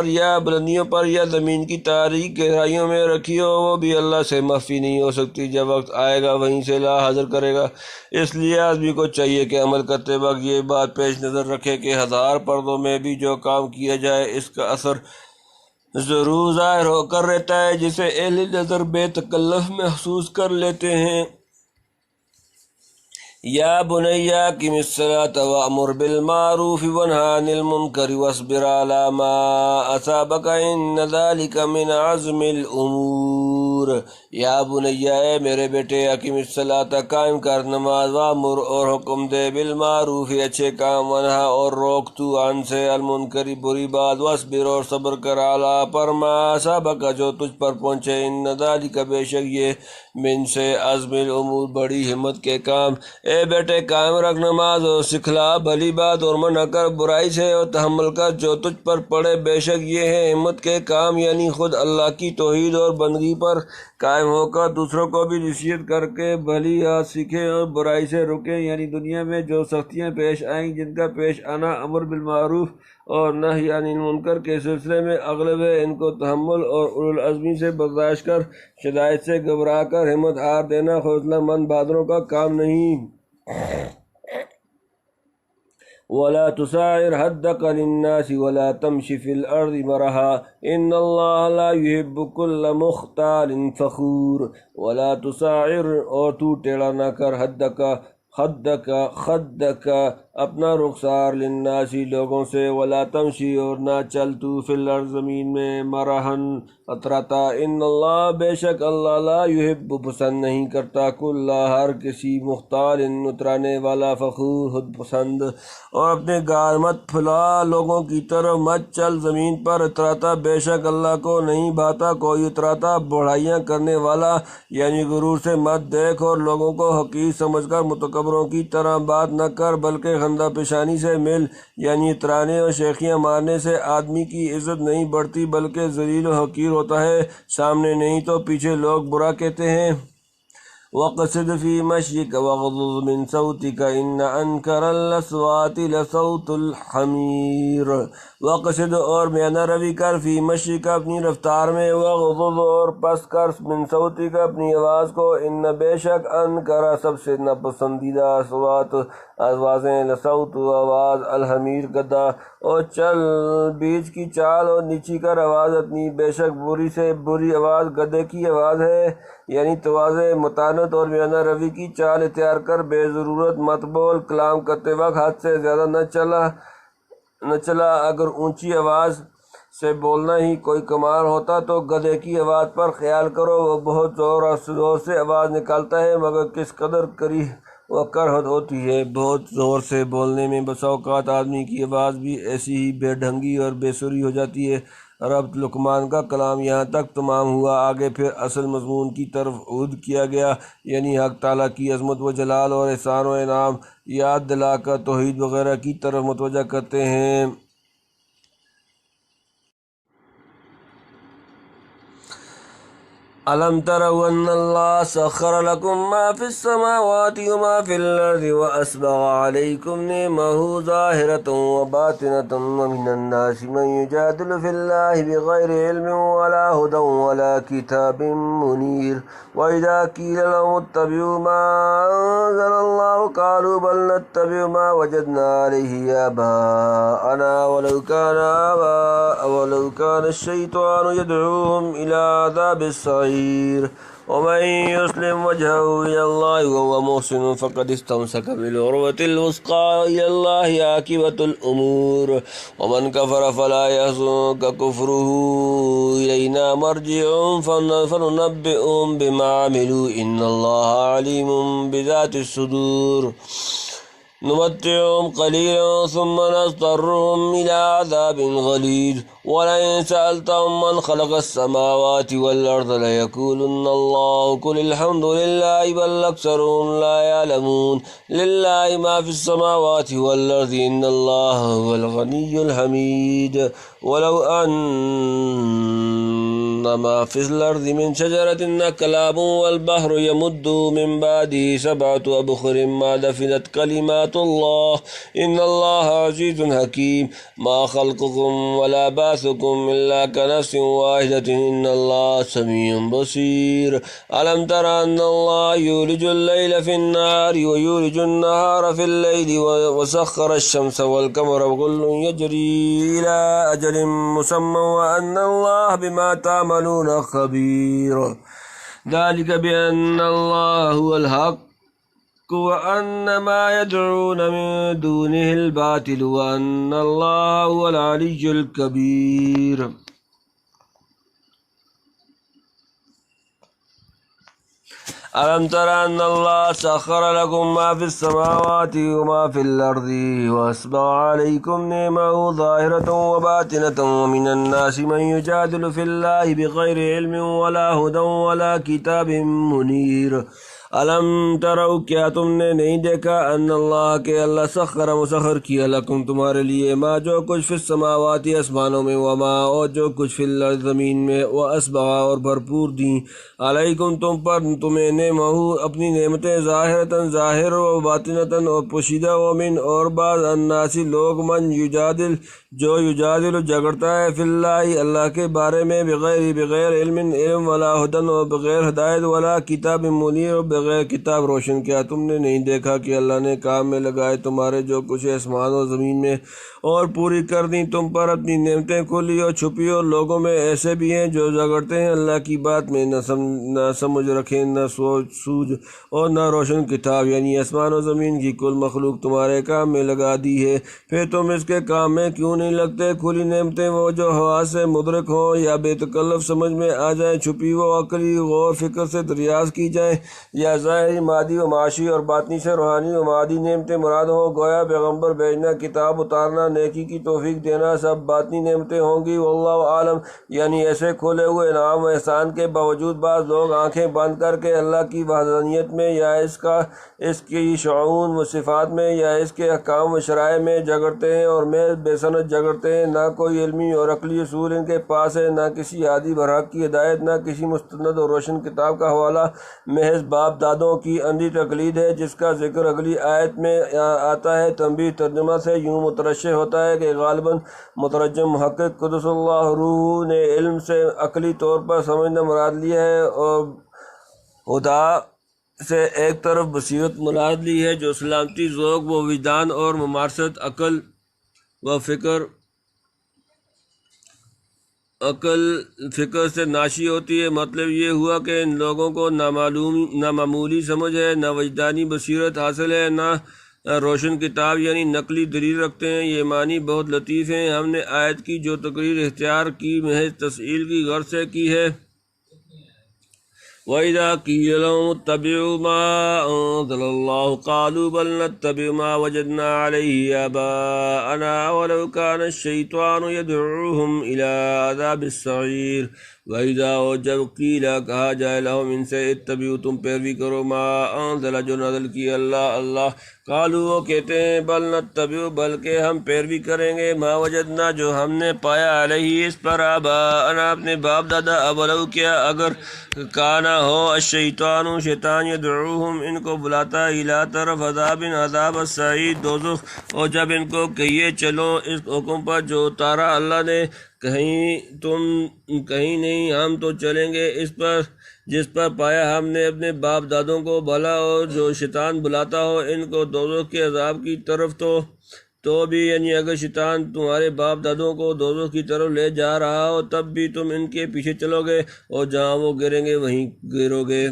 یا بلندیوں پر، یا زمین کی تاریک گہرائیوں میں رکھی ہو، وہ بھی اللہ سے مخفی نہیں ہو سکتی۔ جب وقت آئے گا وہیں سے لا حاضر کرے گا۔ اس لیے آدمی کو چاہیے کہ عمل کرتے وقت یہ بات پیش نظر رکھے کہ ہزار پردوں میں بھی جو کام کیا جائے اس کا اثر ضرور ظاہر ہو کر رہتا ہے، جسے اہل نظر بے تکلف محسوس کر لیتے ہیں۔ یا بنی اقم الصلاۃ وامر بالمعروف وانھ عن المنکر واصبر علی ما اصابک ان ذلک من عزم الامور۔ یا بنی اے میرے بیٹے، اقم الصلاۃ قائم کر نماز، وامر اور حکم دے، بالمعروف اچھے کام، وانھ اور روک تو عن سے، المنکر بری بات، واصبر اور صبر کر، علی پر ما اصابک جو تجھ پر پہنچے، ان ذلک بے شک یہ، من سے، عزم الامور بڑی ہمت کے کام۔ اے بیٹے قائم رکھ نماز، اور سکھلا بھلی بات، اور منع کر برائی سے، اور تحمل کر جو تجھ پر پڑے، بے شک یہ ہے ہمت کے کام، یعنی خود اللہ کی توحید اور بندگی پر قائم ہو کر دوسروں کو بھی نصیحت کر کے بھلی بات سیکھیں اور برائی سے رکیں۔ یعنی دنیا میں جو سختیاں پیش آئیں، جن کا پیش آنا امر بالمعروف اور نہی عن المنکر کے سلسلے میں اغلب ہے، ان کو تحمل اور اولوالعزمی سے برداشت کر، شدائد سے گھبرا کر ہمت ہار دینا حوصلہ مند بہادروں کا کام نہیں۔ وَلَا تُسَعِّرْ خَدَّكَ لِلنَّاسِ وَلَا تَمْشِ فِي الْأَرْضِ مَرَحًا إِنَّ اللَّهَ لَا يُحِبُّ كُلَّ مُخْتَالٍ فَخُورٍ۔ وَلَا تُسَعِّرْ اور تو ٹیڑھا نہ کر، خدک اپنا رخسار للناسی لوگوں سے، ولا تمشی اور نہ چل تو فی الارض زمین میں مرحن اتراتا، ان اللہ بے شک اللہ لا یحب پسند نہیں کرتا کل ہر کسی مختال اترانے والا فخور خود پسند، اور اپنے گال مت پھلا لوگوں کی طرف مت چل زمین پر اتراتا، بے شک اللہ کو نہیں بھاتا کوئی اتراتا بڑھائیاں کرنے والا، یعنی غرور سے مت دیکھ اور لوگوں کو حقیر سمجھ کر متکبروں کی طرح بات نہ کر، بلکہ خندہ پیشانی سے مل، یعنی اترانے اور شیخیاں مارنے سے آدمی کی عزت نہیں بڑھتی بلکہ ذلیل و حقیر ہوتا ہے، سامنے نہیں تو پیچھے لوگ برا کہتے ہیں۔ وَاقْصِدْ فِي مَشْيِكَ وَاغْضُضْ مِنْ صَوْتِكَ إِنَّ أَنْكَرَ الْأَصْوَاتِ لَصَوْتُ الْحَمِيرِ، وَاقْصِدْ اور میانہ روی کر، فی مشیک اپنی رفتار میں، وَاغْضُضْ اور پس کر، مِنْ صَوْتِكَ اپنی آواز کو، اِنَّ بے شک انکر سب سے ناپسندیدہ اصوات آوازیں، لصوت آواز، الحمیر گدھا، اور چل بیچ کی چال اور نیچی کر آواز اپنی، بے شک بری سے بری آواز گدھے کی آواز ہے، یعنی تواضع متانت اور میانہ روی کی چال اختیار کر، بے ضرورت مت بول، کلام کرتے وقت حد سے زیادہ نہ چلا، اگر اونچی آواز سے بولنا ہی کوئی کمال ہوتا تو گدھے کی آواز پر خیال کرو، وہ بہت زور سے آواز نکالتا ہے مگر کس قدر وہ کرہد ہوتی ہے، بہت زور سے بولنے میں بسا اوقات آدمی کی آواز بھی ایسی ہی بے ڈھنگی اور بے سری ہو جاتی ہے۔ رب لقمان کا کلام یہاں تک تمام ہوا، آگے پھر اصل مضمون کی طرف عود کیا گیا، یعنی حق تعالیٰ کی عظمت و جلال اور احسان و انعام یاد دلا کر توحید وغیرہ کی طرف متوجہ کرتے ہیں۔ أَلَمْ تَرَوْا أَنَّ اللَّهَ سَخَّرَ لَكُم مَّا فِي السَّمَاوَاتِ وَمَا فِي الْأَرْضِ وَأَسْبَغَ عَلَيْكُمْ نِعْمَهُ ظَاهِرَةً وَبَاطِنَةً وَمِنَ النَّاسِ مَن يُجَادِلُ فِي اللَّهِ بِغَيْرِ عِلْمٍ وَلَا هُدًى وَلَا كِتَابٍ مُّنِيرٍ وَإِذَا قِيلَ لَهُمُ اتَّبِعُوا مَا أَنزَلَ اللَّهُ قَالُوا بَلْ نَتَّبِعُ مَا وَجَدْنَا عَلَيْهِ آبَاءَنَا وَلَوْ كَانَ الشَّيْطَانُ يَدْعُوهُمْ إِلَىٰ عَذَابِ السَّعِيرِ، ومن يسلم وجهه إلى الله وهو محسن فقد استمسك بالعروة الوثقى إلى الله عاقبة الأمور، ومن كفر فلا يحزنك كفره إلينا مرجعهم فننبئهم بما عملوا إن الله عليم بذات الصدور، نمتعهم قليلا ثم نضطرهم إلى عذاب غليظ، ولئن سألتهم من خلق السماوات والأرض ليقولن الله قل الحمد لله بل أكثرهم لا يعلمون، لله ما في السماوات والأرض إن الله هو الغني الحميد، ولو أن ما في الأرض من شجرة أكلام والبحر يمد من بعده 7 أبحر ما نفدت كلمات الله إن الله عزيز حكيم، ما خلقكم ولا بعثكم إلا كنفس واحدة إن الله سميع بصير، ألم تر أن الله يولج الليل في النهار ويولج النهار في الليل وسخر الشمس والقمر كل يجري إلى أجل مسمى وأن الله بما تعملون خبير، ذلك بأن الله هو الحق وأن ما يدعون من دونه الباطل وأن الله هو العلي الكبير۔ ألم تر أن الله سخر لكم ما في السماوات وما في الأرض وأسبغ عليكم نعمه ظاهرة وباطنة ومن الناس من يجادل في الله بغير علم ولا هدى ولا كتاب منير، علم ترو کیا تم نے نہیں دیکھا ان اللہ کے اللہ سخر مسخر کیا لکم تمہارے لیے ما جو کچھ فی السماواتی آسمانوں میں وما اور جو کچھ فی الارض زمین میں واسبغ اور بھرپور دیں علیکم تم پر تمہیں نعمہ اپنی نعمتیں ظاہرتاً ظاہر و باطنتاً اور پوشیدہ ومن اور بعض الناسی لوگ من یجادل جو یجادل جھگڑتا ہے فی اللہ اللہ کے بارے میں بغیر علم ولا ہدن اور بغیر ہدایت ولا کتاب منیر اور بغیر بغیر کتاب روشن کیا؟ تم نے نہیں دیکھا کہ اللہ نے کام میں لگائے تمہارے جو کچھ آسمان و زمین میں اور پوری کر دیں تم پر اپنی نعمتیں کھلی اور چھپی، اور لوگوں میں ایسے بھی ہیں جو جھگڑتے ہیں اللہ کی بات میں، نہ سمجھ رکھیں، نہ سوچ اور نہ روشن کتاب، یعنی آسمان و زمین کی کل مخلوق تمہارے کام میں لگا دی ہے، پھر تم اس کے کام میں کیوں نہیں لگتے؟ کھلی نعمتیں وہ جو حواس سے مدرک ہوں یا بے تکلف سمجھ میں آ جائیں، چھپی وہ عقلی غور فکر سے دریافت کی جائیں، یا ظاہری مادی و معاشی اور باطنی سے روحانی و مادی نعمتیں مراد ہوں، گویا پیغمبر بھیجنا، کتاب اتارنا، نیکی کی توفیق دینا سب باطنی نعمتیں ہوں گی، واللہ عالم۔ یعنی ایسے کھلے ہوئے انعام و احسان کے باوجود بعض لوگ آنکھیں بند کر کے اللہ کی وحدانیت میں یا اس کی شعون و صفات میں یا اس کے احکام و شرائع میں جھگڑتے ہیں، اور محض بے سند جھگڑتے ہیں، نہ کوئی علمی اور عقلی اصول ان کے پاس ہے، نہ کسی ہادی برحق کی ہدایت، نہ کسی مستند اور روشن کتاب کا حوالہ، محض باپ دادوں کی اندھی تقلید ہے، جس کا ذکر اگلی آیت میں آتا ہے۔ تنبیہ ترجمہ سے یوں مترشح ہوتا ہے کہ غالباً مترجم محقق قدس اللہ روح نے علم سے عقلی طور پر سمجھنا مراد لیا ہے، اور خدا سے ایک طرف بصیرت مراد لی ہے، جو سلامتی ذوق و وجدان اور ممارست عقل فکر سے ناشی ہوتی ہے۔ مطلب یہ ہوا کہ ان لوگوں کو نہ معمولی سمجھ ہے، نہ وجدانی بصیرت حاصل ہے، نہ روشن کتاب یعنی نقلی دلیل رکھتے ہیں۔ یہ معنی بہت لطیف ہیں۔ ہم نے آیت کی جو تقریر اختیار کی محض تسہیل کی غرض سے کی ہے۔ وَإِذَا قِيلَ لَهُمُ اتَّبِعُوا مَا أَنزَلَ اللَّهُ قَالُوا بَلْ نَتَّبِعُ مَا وَجَدْنَا عَلَيْهِ آبَاءَنَا وَلَوْ كَانَ الشَّيْطَانُ يَدْعُوهُمْ إِلَىٰ عَذَابِ السَّعِيرِ۔ وَإِذَا اور جب قیل کہا جائے لہم ان سے اتبعوا تم پیروی کرو ما انزل جو نازل کی اللہ قالوا وہ کہتے ہیں بل نتبع بلکہ ہم پیروی کریں گے ما وجدنا جو ہم نے پایا علیہ اس پر آباءنا اپنے باپ دادا اولو کیا اگر کانا ہو الشیطان شیطان یدعوہم ان کو بلاتا الی طرف عذاب السعید دوزخ اور جب ان کو کہیے چلو اس حکم پر جو اتارا اللہ نے کہیں نہیں ہم تو چلیں گے اس پر جس پر پایا ہم نے اپنے باپ دادوں کو بھلا اور جو شیطان بلاتا ہو ان کو دوزخ کے عذاب کی طرف تو بھی یعنی اگر شیطان تمہارے باپ دادوں کو دوزخ کی طرف لے جا رہا ہو تب بھی تم ان کے پیچھے چلو گے اور جہاں وہ گریں گے وہیں گرو گے۔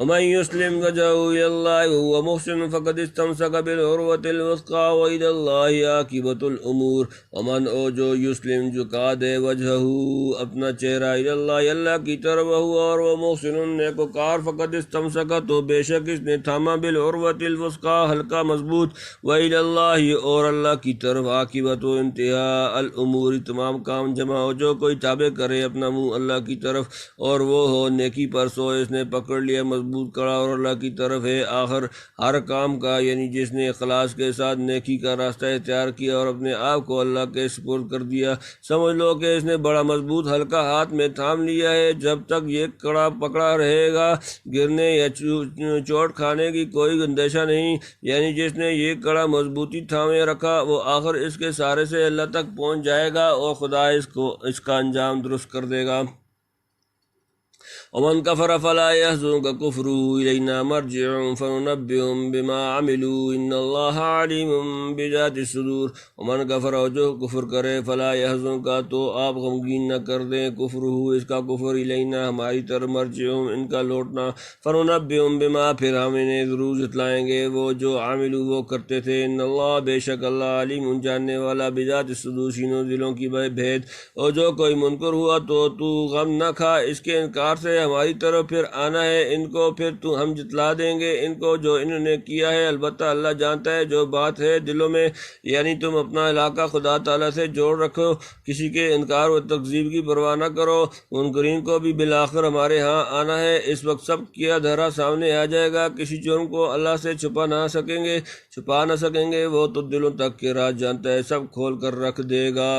ومن يسلم وجهه إلى الله وهو محسن فقد استمسك بالعروة الوثقى وإلى الله عاقبة الأمور۔ ومن او جو یسلم جھکا دے وجهه اپنا چہرہ إلى الله اللہ کی طرف وهو اور وہ محسن نیکوکار فقد استمسك تو بے شک اس نے تھاما بالعروة الوثقى ہلکا مضبوط وإلى الله اور اللہ کی طرف عاقبت و انتہا الامور تمام کام جمع ہو جو کوئی تابع کرے اپنا منہ اللہ کی طرف اور وہ ہو نیکی پر سو اس نے پکڑ لیا مضبوط کڑا اور اللہ کی طرف ہے آخر ہر کام کا یعنی جس نے اخلاص کے ساتھ نیکی کا راستہ اختیار کیا اور اپنے آپ کو اللہ کے سپرد کر دیا سمجھ لو کہ اس نے بڑا مضبوط ہلکا ہاتھ میں تھام لیا ہے جب تک یہ کڑا پکڑا رہے گا گرنے یا چوٹ کھانے کی کوئی اندیشہ نہیں یعنی جس نے یہ کڑا مضبوطی تھامے رکھا وہ آخر اس کے سہارے سے اللہ تک پہنچ جائے گا اور خدا اس کا انجام درست کر دے گا۔ ومن كفر فلا يحزنك كفره إلينا مرجعهم فننبئهم بما عملوا إن الله عليم بذات الصدور۔ ومن كفر اور جو کفر کرے فلا يحزنك تو آپ غمگین نہ کر دیں کفره اس کا کفر إلينا ہماری طرف مرجعهم ان کا لوٹنا فننبئهم بما پھر ہم انہیں ضرور جتلائیں گے وہ جو عملوا وہ کرتے تھے ان اللہ بے شک اللہ علیم جاننے والا بذات الصدور سینوں دلوں کی بھید اور جو کوئی منکر ہوا تو غم نہ کھا اس کے انکار سے ہماری طرف پھر آنا ہے ان کو پھر ہم جتلا دیں گے ان کو جو انہوں نے کیا ہے البتہ اللہ جانتا ہے جو بات ہے دلوں میں یعنی تم اپنا علاقہ خدا تعالیٰ سے جوڑ رکھو کسی کے انکار و تکذیب کی پرواہ نہ کرو منکرین کو بھی بالآخر ہمارے ہاں آنا ہے اس وقت سب کیا دھرا سامنے آ جائے گا کسی جرم کو اللہ سے چھپا نہ سکیں گے وہ تو دلوں تک کے راز جانتا ہے سب کھول کر رکھ دے گا۔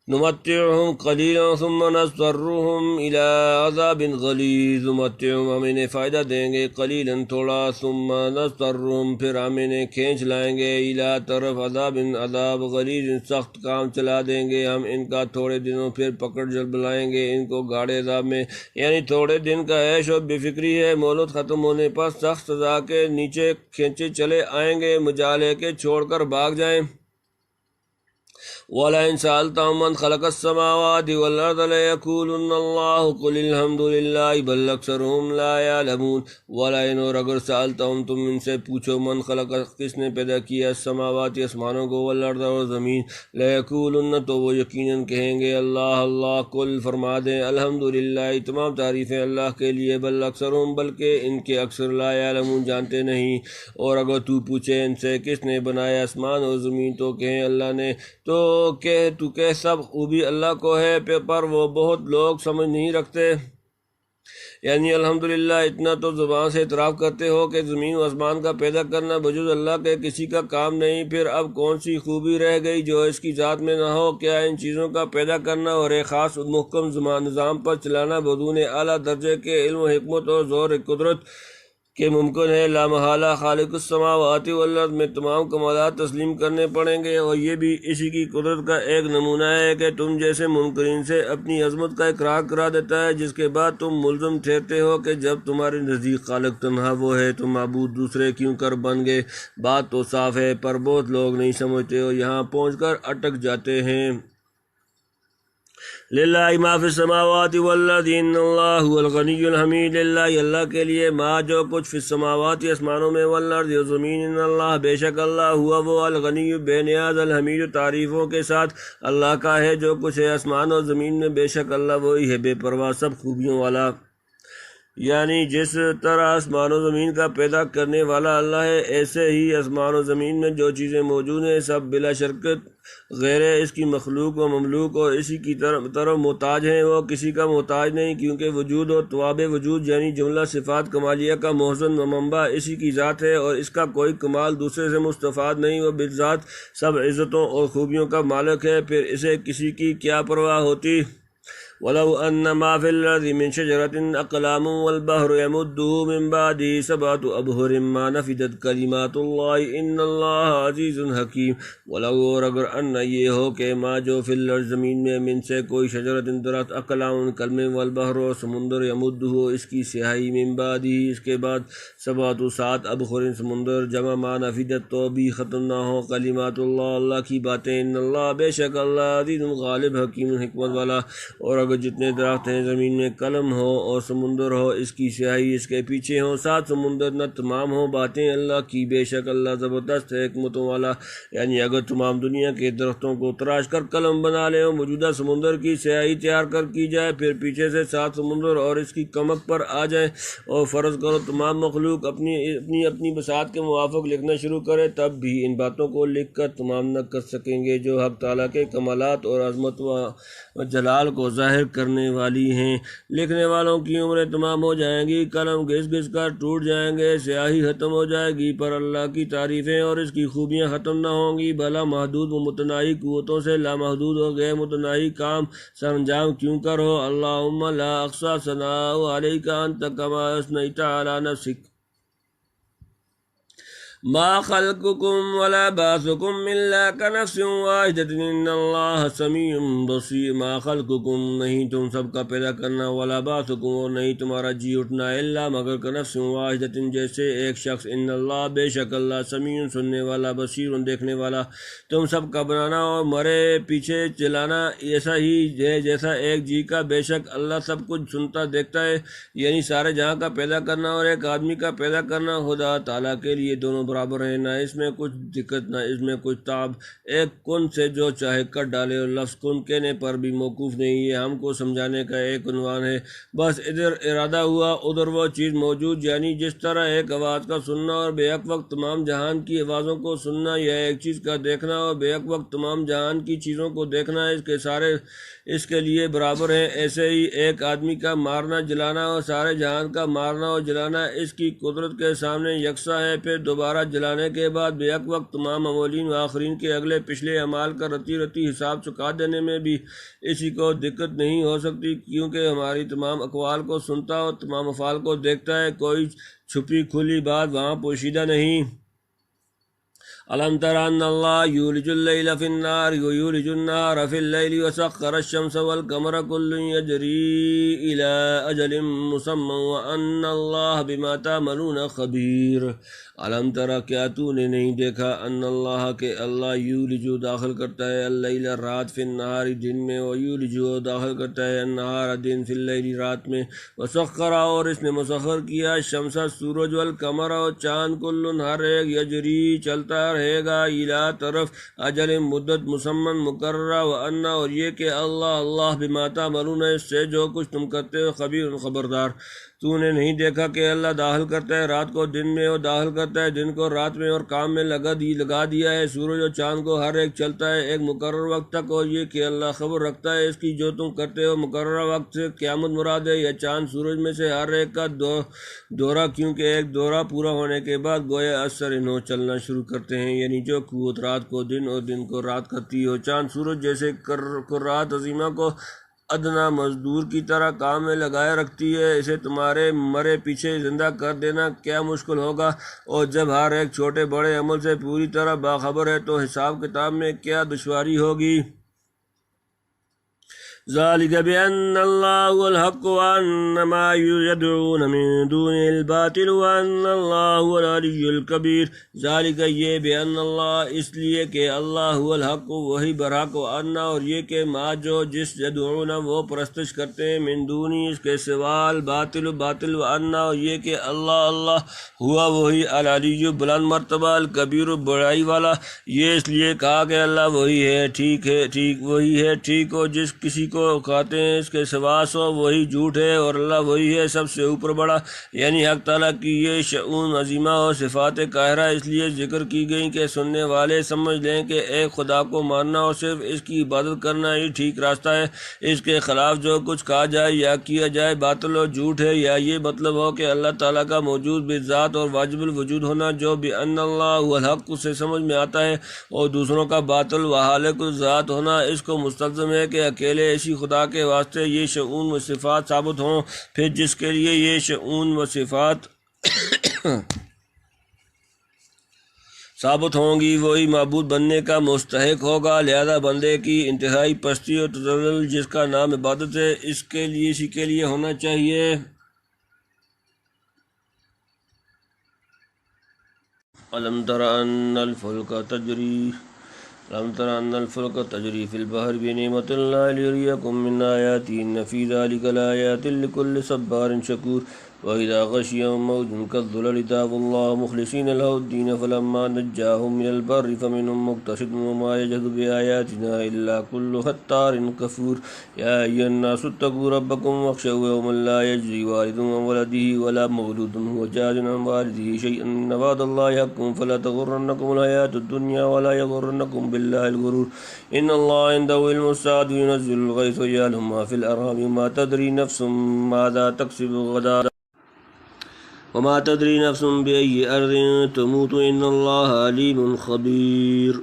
نمتعهم قلیلا ثم نضطرهم الى عذاب غلیظ، نمتعهم ہم انہیں فائدہ دیں گے قلیلا تھوڑا، ثم نضطرهم پھر ہم انہیں کھینچ لائیں گے الى طرف عذاب غلیظ سخت کام چلا دیں گے ہم ان کا تھوڑے دنوں، پھر پکڑ بلائیں گے ان کو گاڑے عذاب میں، یعنی تھوڑے دن کا عیش و بے فکری ہے، مہلت ختم ہونے پر سخت سزا کے نیچے کھینچے چلے آئیں گے، مجال ہے کہ چھوڑ کر بھاگ جائیں۔ وَلَئِنْ سَأَلْتَهُمْ مَنْ خَلَقَ السَّمَاوَاتِ وَالْأَرْضَ لَيَقُولُنَّ اللَّهُ قُلِ الْحَمْدُ لِلَّهِ بَلْ أَكْثَرُهُمْ لَا يَعْلَمُونَ۔ وَلَئِنْ اور اگر سألتهم تم ان سے پوچھو من خلق کس نے پیدا کیا السماوات آسمانوں کو والارض اور زمین، لَيَقُولُنَّ تو وہ یقیناً کہیں گے اللہ اللہ، قل فرما دیں الحمد للہ تمام تعریفیں اللہ کے لیے، بل اکثرهم بلکہ ان کے اکثر لا یعلمون جانتے نہیں۔ اور اگر تو پوچھے ان سے کس نے بنایا آسمان اور زمین تو کہیں اللہ نے، تو کہ سب خوبی اللہ کو ہے، پر وہ بہت لوگ سمجھ نہیں رکھتے۔ یعنی الحمدللہ اتنا تو زبان سے اعتراف کرتے ہو کہ زمین و آسمان کا پیدا کرنا بجز اللہ کے کسی کا کام نہیں، پھر اب کون سی خوبی رہ گئی جو اس کی ذات میں نہ ہو؟ کیا ان چیزوں کا پیدا کرنا اور ایک خاص محکم نظام پر چلانا بدون اعلیٰ درجے کے علم و حکمت اور زور قدرت کہ ممکن ہے؟ لا محالہ خالق السماوات والارض میں تمام کمالات تسلیم کرنے پڑیں گے، اور یہ بھی اسی کی قدرت کا ایک نمونہ ہے کہ تم جیسے منکرین سے اپنی عظمت کا اقرار کرا دیتا ہے، جس کے بعد تم ملزم ٹھہرتے ہو کہ جب تمہارے نزدیک خالق تنہا وہ ہے تو معبود دوسرے کیوں کر بن گئے۔ بات تو صاف ہے، پر بہت لوگ نہیں سمجھتے اور یہاں پہنچ کر اٹک جاتے ہیں۔ للہ ما فی السماوات والارض ان اللہ هو الغنی الحمید، للہ اللہ کے لیے ما جو کچھ فی السماوات آسمانوں میں والارض اور زمین، ان اللہ بے شک اللہ ہوا وہ الغنی بے نیاز الحمید تعریفوں کے ساتھ اللہ کا ہے جو کچھ ہے آسمان اور زمین میں، بے شک اللہ وہی ہے بے پرواہ سب خوبیوں والا۔ یعنی جس طرح آسمان و زمین کا پیدا کرنے والا اللہ ہے، ایسے ہی آسمان و زمین میں جو چیزیں موجود ہیں سب بلا شرکت غیر اس کی مخلوق و مملوک اور اسی کی طرف محتاج ہیں، وہ کسی کا محتاج نہیں، کیونکہ وجود اور تواب وجود یعنی جملہ صفات کمالیہ کا محسن و منبع اسی کی ذات ہے، اور اس کا کوئی کمال دوسرے سے مستفاد نہیں، وہ بالذات سب عزتوں اور خوبیوں کا مالک ہے، پھر اسے کسی کی کیا پرواہ ہوتی؟ وَلَوْ أَنَّ مَا فِي الْأَرْضِ مِنْ شَجَرَةٍ أَقْلَامٌ وَالْبَحْرُ يَمُدُّهُ مِنْ بَعْدِهِ سَبْعَةُ أَبْحُرٍ مَا نَفِدَتْ كَلِمَاتُ اللَّهِ إِنَّ اللَّهَ عَزِيزٌ حَكِيمٌ۔ وَلَوْ اور اگر ان یہ ہو کہ ما جو فی الارض زمین میں من سے کوئی شجرت درخت اقلام کلمے والبحر اور سمندر یمدہ اس کی سیاہی من بعدہ اس کے بعد سبعۃ سات ابحر سمندر جمع ما نفدت تو بھی ختم نہ ہو کلمات اللہ اللہ کی باتیں، ان اللہ بے شک اللہ عزیز غالب حکیم حکمت والا۔ اور اگر جتنے درخت ہیں زمین میں قلم ہو اور سمندر ہو اس کی سیاہی اس کے پیچھے ہو، سات سمندر نہ تمام ہو باتیں اللہ کی، بے شک اللہ زبردست ہے حکمتوں والا۔ یعنی اگر تمام دنیا کے درختوں کو تراش کر قلم بنا لیں اور موجودہ سمندر کی سیاہی تیار کر کی جائے، پھر پیچھے سے سات سمندر اور اس کی کمک پر آ جائیں، اور فرض کرو تمام مخلوق اپنی بساط کے موافق لکھنا شروع کرے، تب بھی ان باتوں کو لکھ کر تمام نہ کر سکیں گے جو حق تعالیٰ کے کمالات اور عظمت و جلال کو ظاہر کرنے والی ہیں۔ لکھنے والوں کی عمریں تمام ہو جائیں گی، قلم گھس گھس کر ٹوٹ جائیں گے، سیاہی ختم ہو جائے گی، پر اللہ کی تعریفیں اور اس کی خوبیاں ختم نہ ہوں گی۔ بھلا محدود و متناہی قوتوں سے لامحدود اور غیر متناہی کام سر انجام کیوں کرو؟ اللہم لا اقصی ثناء علیک انت کما اثنیت علی نفسک۔ ما خلقكم ولا بعثكم الا كنفس واحدة ان اللہ سمیع بصیر۔ ما خلقكم نہیں تم سب کا پیدا کرنا، ولا بعثكم اور نہیں تمہارا جی اٹھنا، الا مگر كنفس واحدة جیسے ایک شخص، ان اللہ بے شک اللہ سمیع سننے والا بصیر دیکھنے والا۔ تم سب کا بنانا اور مرے پیچھے چلانا ایسا ہی ہے جیسا ایک جی کا، بے شک اللہ سب کچھ سنتا دیکھتا ہے۔ یعنی سارے جہاں کا پیدا کرنا اور ایک آدمی کا پیدا کرنا خدا تعالیٰ کے لیے دونوں برابر ہیں، نہ اس میں کچھ دقت نہ اس میں کچھ تعب۔ ایک کن سے جو چاہے کر ڈالے، اور لفظ کن کہنے پر بھی موقوف نہیں، یہ ہم کو سمجھانے کا ایک عنوان ہے۔ بس ادھر ارادہ ہوا ادھر وہ چیز موجود، یعنی جس طرح ایک آواز کا سننا اور بے حق وقت تمام جہان کی آوازوں کو سننا، یا ایک چیز کا دیکھنا اور بے حق وقت تمام جہان کی چیزوں کو دیکھنا اس کے لیے برابر ہیں، ایسے ہی ایک آدمی کا مارنا جلانا اور سارے جہان کا مارنا اور جلانا اس کی قدرت کے سامنے یکساں ہے۔ پھر دوبارہ جمرات جلانے کے بعد بیک وقت تمام اولین و آخرین کے اگلے پچھلے اعمال کا رتی رتی حساب چکا دینے میں بھی اسی کو دقت نہیں ہو سکتی، کیونکہ ہماری تمام اقوال کو سنتا اور تمام افعال کو دیکھتا ہے، کوئی چھپی کھلی بات وہاں پوشیدہ نہیں۔ ألم تر أن الله يولج الليل في النهار ويولج النهار في الليل وسخر الشمس والقمر كل يجري إلى أجل مسمى وأن الله بما تعملون خبير۔ علم ترا کیا تو نے نہیں دیکھا ان اللہ کہ اللہ یولجو داخل کرتا ہے اللیل رات فی النہار دن میں، ویولجو داخل کرتا ہے النہار دن فی اللیل رات میں، وسخر اور اس نے مسخر کیا شمس سورج والقمر اور چاند کل ہر ایک یجری چلتا رہے گا الی طرف اجل مدت مسمن مقررہ، وان اور یہ کہ اللہ بما تعملون اس سے جو کچھ تم کرتے ہو خبیر خبردار۔ تو نے نہیں دیکھا کہ اللہ داخل کرتا ہے رات کو دن میں اور داخل کرتا ہے دن کو رات میں اور کام میں لگا دیا ہے سورج اور چاند کو، ہر ایک چلتا ہے ایک مقرر وقت تک، اور یہ کہ اللہ خبر رکھتا ہے اس کی جو تم کرتے ہو۔ مقررہ وقت سے قیامت مراد ہے یا چاند سورج میں سے ہر ایک کا دورہ، کیونکہ ایک دورہ پورا ہونے کے بعد گویا اثر نو چلنا شروع کرتے ہیں، یعنی جو قوت رات کو دن اور دن کو رات کرتی ہو۔ چاند سورج جیسے کرات عظیمہ کو ادنا مزدور کی طرح کام میں لگائے رکھتی ہے، اسے تمہارے مرے پیچھے زندہ کر دینا کیا مشکل ہوگا، اور جب ہر ایک چھوٹے بڑے عمل سے پوری طرح باخبر ہے تو حساب کتاب میں کیا دشواری ہوگی۔ ذالک بأن اللہ هو الحق وأن ما يدعون من دون الباطل وأن اللہ هو العلی الکبیر۔ ذالک یہ بأن اللہ اس لیے کہ اللہ هو الحق وہی برحق، وأن اور یہ کہ ما جو جس يدعون وہ پرستش کرتے ہیں من دونی اس کے سوال باطل وأن اور یہ کہ اللہ ہوا وہی العلی بلند مرتبہ الکبیر بڑائی والا۔ یہ اس لیے کہا کہ اللہ وہی ہے ٹھیک ہو، جس کسی کو کہتے ہیں اس کے سوا سو وہی جھوٹ ہے، اور اللہ وہی ہے سب سے اوپر بڑا، یعنی حق تعالیٰ کی یہ شؤون عظیمہ اور صفات قاہرہ اس لیے ذکر کی گئی کہ سننے والے سمجھ لیں کہ ایک خدا کو ماننا اور صرف اس کی عبادت کرنا ہی ٹھیک راستہ ہے، اس کے خلاف جو کچھ کہا جائے یا کیا جائے باطل اور جھوٹ ہے، یا یہ مطلب ہو کہ اللہ تعالیٰ کا موجود بذات اور واجب الوجود ہونا جو بأن اللہ هو الحق سے سمجھ میں آتا ہے، اور دوسروں کا باطل و خالق الذات ہونا اس کو مستلزم ہے کہ اکیلے اسی خدا کے واسطے یہ شؤون و صفات ثابت ہوں، پھر جس کے لیے یہ شؤون و صفات ثابت ہوں گی وہی معبود بننے کا مستحق ہوگا، لہذا بندے کی انتہائی پستی اور تذلل جس کا نام عبادت ہے اسی کے لیے ہونا چاہیے۔ ألم تر أن الفلك تجري في البحر بنعمة الله ليريكم من آياته إن في ذلك لآيات لكل صبار شكور۔ وإذا غشيهم موج كالظلل دعوا الله مخلصين له الدين فلما نجاهم من البر فمنهم مقتصد وما يجحد بآياتنا إلا كل ختار كفور۔ يا أيها الناس اتقوا ربكم واخشوا يوما لا يجزي والد عن ولده ولا مولود هو جاز عن والده شيئا إن وعد الله حق فلا تغرنكم الحياة الدنيا ولا يغرنكم بالله الغرور إن الله عنده علم الساعة ينزل الغيث ويعلم ما في الأرحام وما تدري نفس ماذا تكسب غدا وما تدري نفس بأي أرض تموت إن الله عليم خبير۔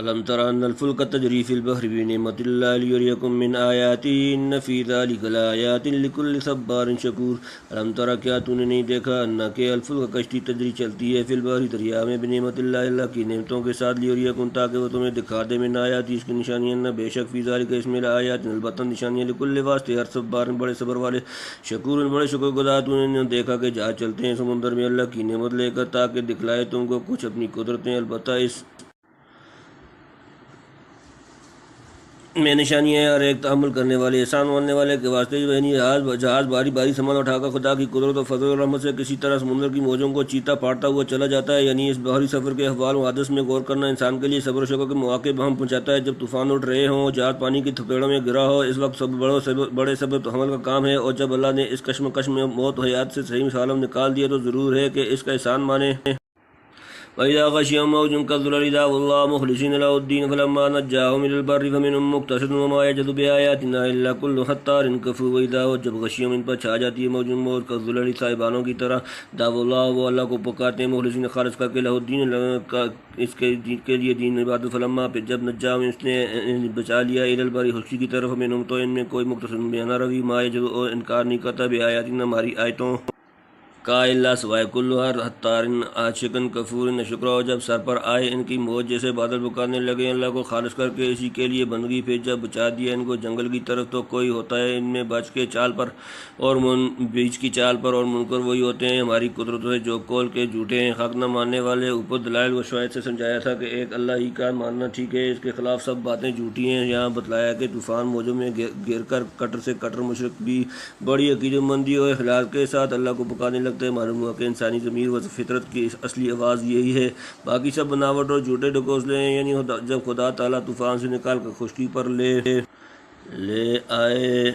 ألم تر أن الفلك تجري في البحر بنعمة الله ليريكم من آياته إن في ذلك لآيات لكل صبار شكور۔ ألم تر کیا تو نے نہیں دیکھا ان کہ الفلک کشتی تجری چلتی ہے فی البحر دریا میں بنعمت اللہ کی نعمتوں کے ساتھ لیریکم تاکہ وہ تمہیں دکھا دے من آیاتی اس کی نشانیاں، نہ بے شک فی ذلک اس میں لآیات البتہ نشانیاں لکل واسطے ہر صبار بڑے صبر والے شکور بڑے شکر گزار۔ تو نے دیکھا کہ جہاز چلتے ہیں سمندر میں اللہ کی نعمت لے کر تاکہ دکھلائے تم کو کچھ اپنی قدرتیں، البتہ اس میں نشانی ہے اور ایک تحمل کرنے والے احسان ماننے والے کے واسطے یعنی جہاز باری باری سامان اٹھا کر خدا کی قدرت و فضل و رحمت سے کسی طرح سمندر کی موجوں کو چیتا پھاڑتا ہوا چلا جاتا ہے، یعنی اس بحری سفر کے احوال و حادث میں غور کرنا انسان کے لیے صبر و شکر کے مواقع بہم پہنچاتا ہے۔ جب طوفان اٹھ رہے ہوں، جہاز پانی کی تھپیڑوں میں گرا ہو، اس وقت بڑے صبر و حمل کا کام ہے، اور جب اللہ نے اس کشمکش میں موت و حیات سے صحیح سالم نکال دیا تو ضرور ہے کہ اس کا احسان مانے۔ وإذا غشيهم موج كالظلل دعوا الله مخلصين له الدين فلما نجاهم إلى البر فمنهم مقتصد وما يجحد بآياتنا إلا كل ختار كفور وإذا جب غشیوں ان پر چھا جاتی ہے موج كالظلل صاحبانوں کی طرح دعوا اللہ وہ اللہ کو پکارتے ہیں مخلصین خالص کر کے لہ الدین اس کے لیے دین عبادت فلما پھر جب نجاهم اس نے بچا لیا إلى البر خشکی کی طرف منهم تو ان میں کوئی مقتصد بیانہ روی ما يجحد اور انکار نہیں کرتا بآیاتنا ہماری آیتوں کا اللہ سوائے کل ہر حتار عاشقن کفور نشکر ہو جب سر پر آئے ان کی موج جیسے بادل پکارنے لگے اللہ کو خالص کر کے اسی کے لیے بندگی پھر جب بچا دیا ان کو جنگل کی طرف تو کوئی ہوتا ہے ان میں بچ کے چال پر اور بیچ کی چال پر اور منکر وہی ہوتے ہیں ہماری قدرتوں سے جو کول کے جھوٹے ہیں حق نہ ماننے والے اوپر دلائل و شواہد سے سمجھایا تھا کہ ایک اللہ ہی کا ماننا ٹھیک ہے اس کے خلاف سب باتیں جھوٹی ہیں یہاں بتلایا کہ طوفان موجوں میں گر کر کٹر سے کٹر مشرق بھی بڑی عقیدت مندی اور اخلاص کے ساتھ اللہ کو پکارنے لگتے ہیں معلوم ہوا کہ انسانی ضمیر و فطرت کی اصلی آواز یہی ہے باقی سب بناوٹ اور جھوٹے ڈھکوسلے ہیں یعنی جب خدا تعالیٰ طوفان سے نکال کر خشکی پر لے آئے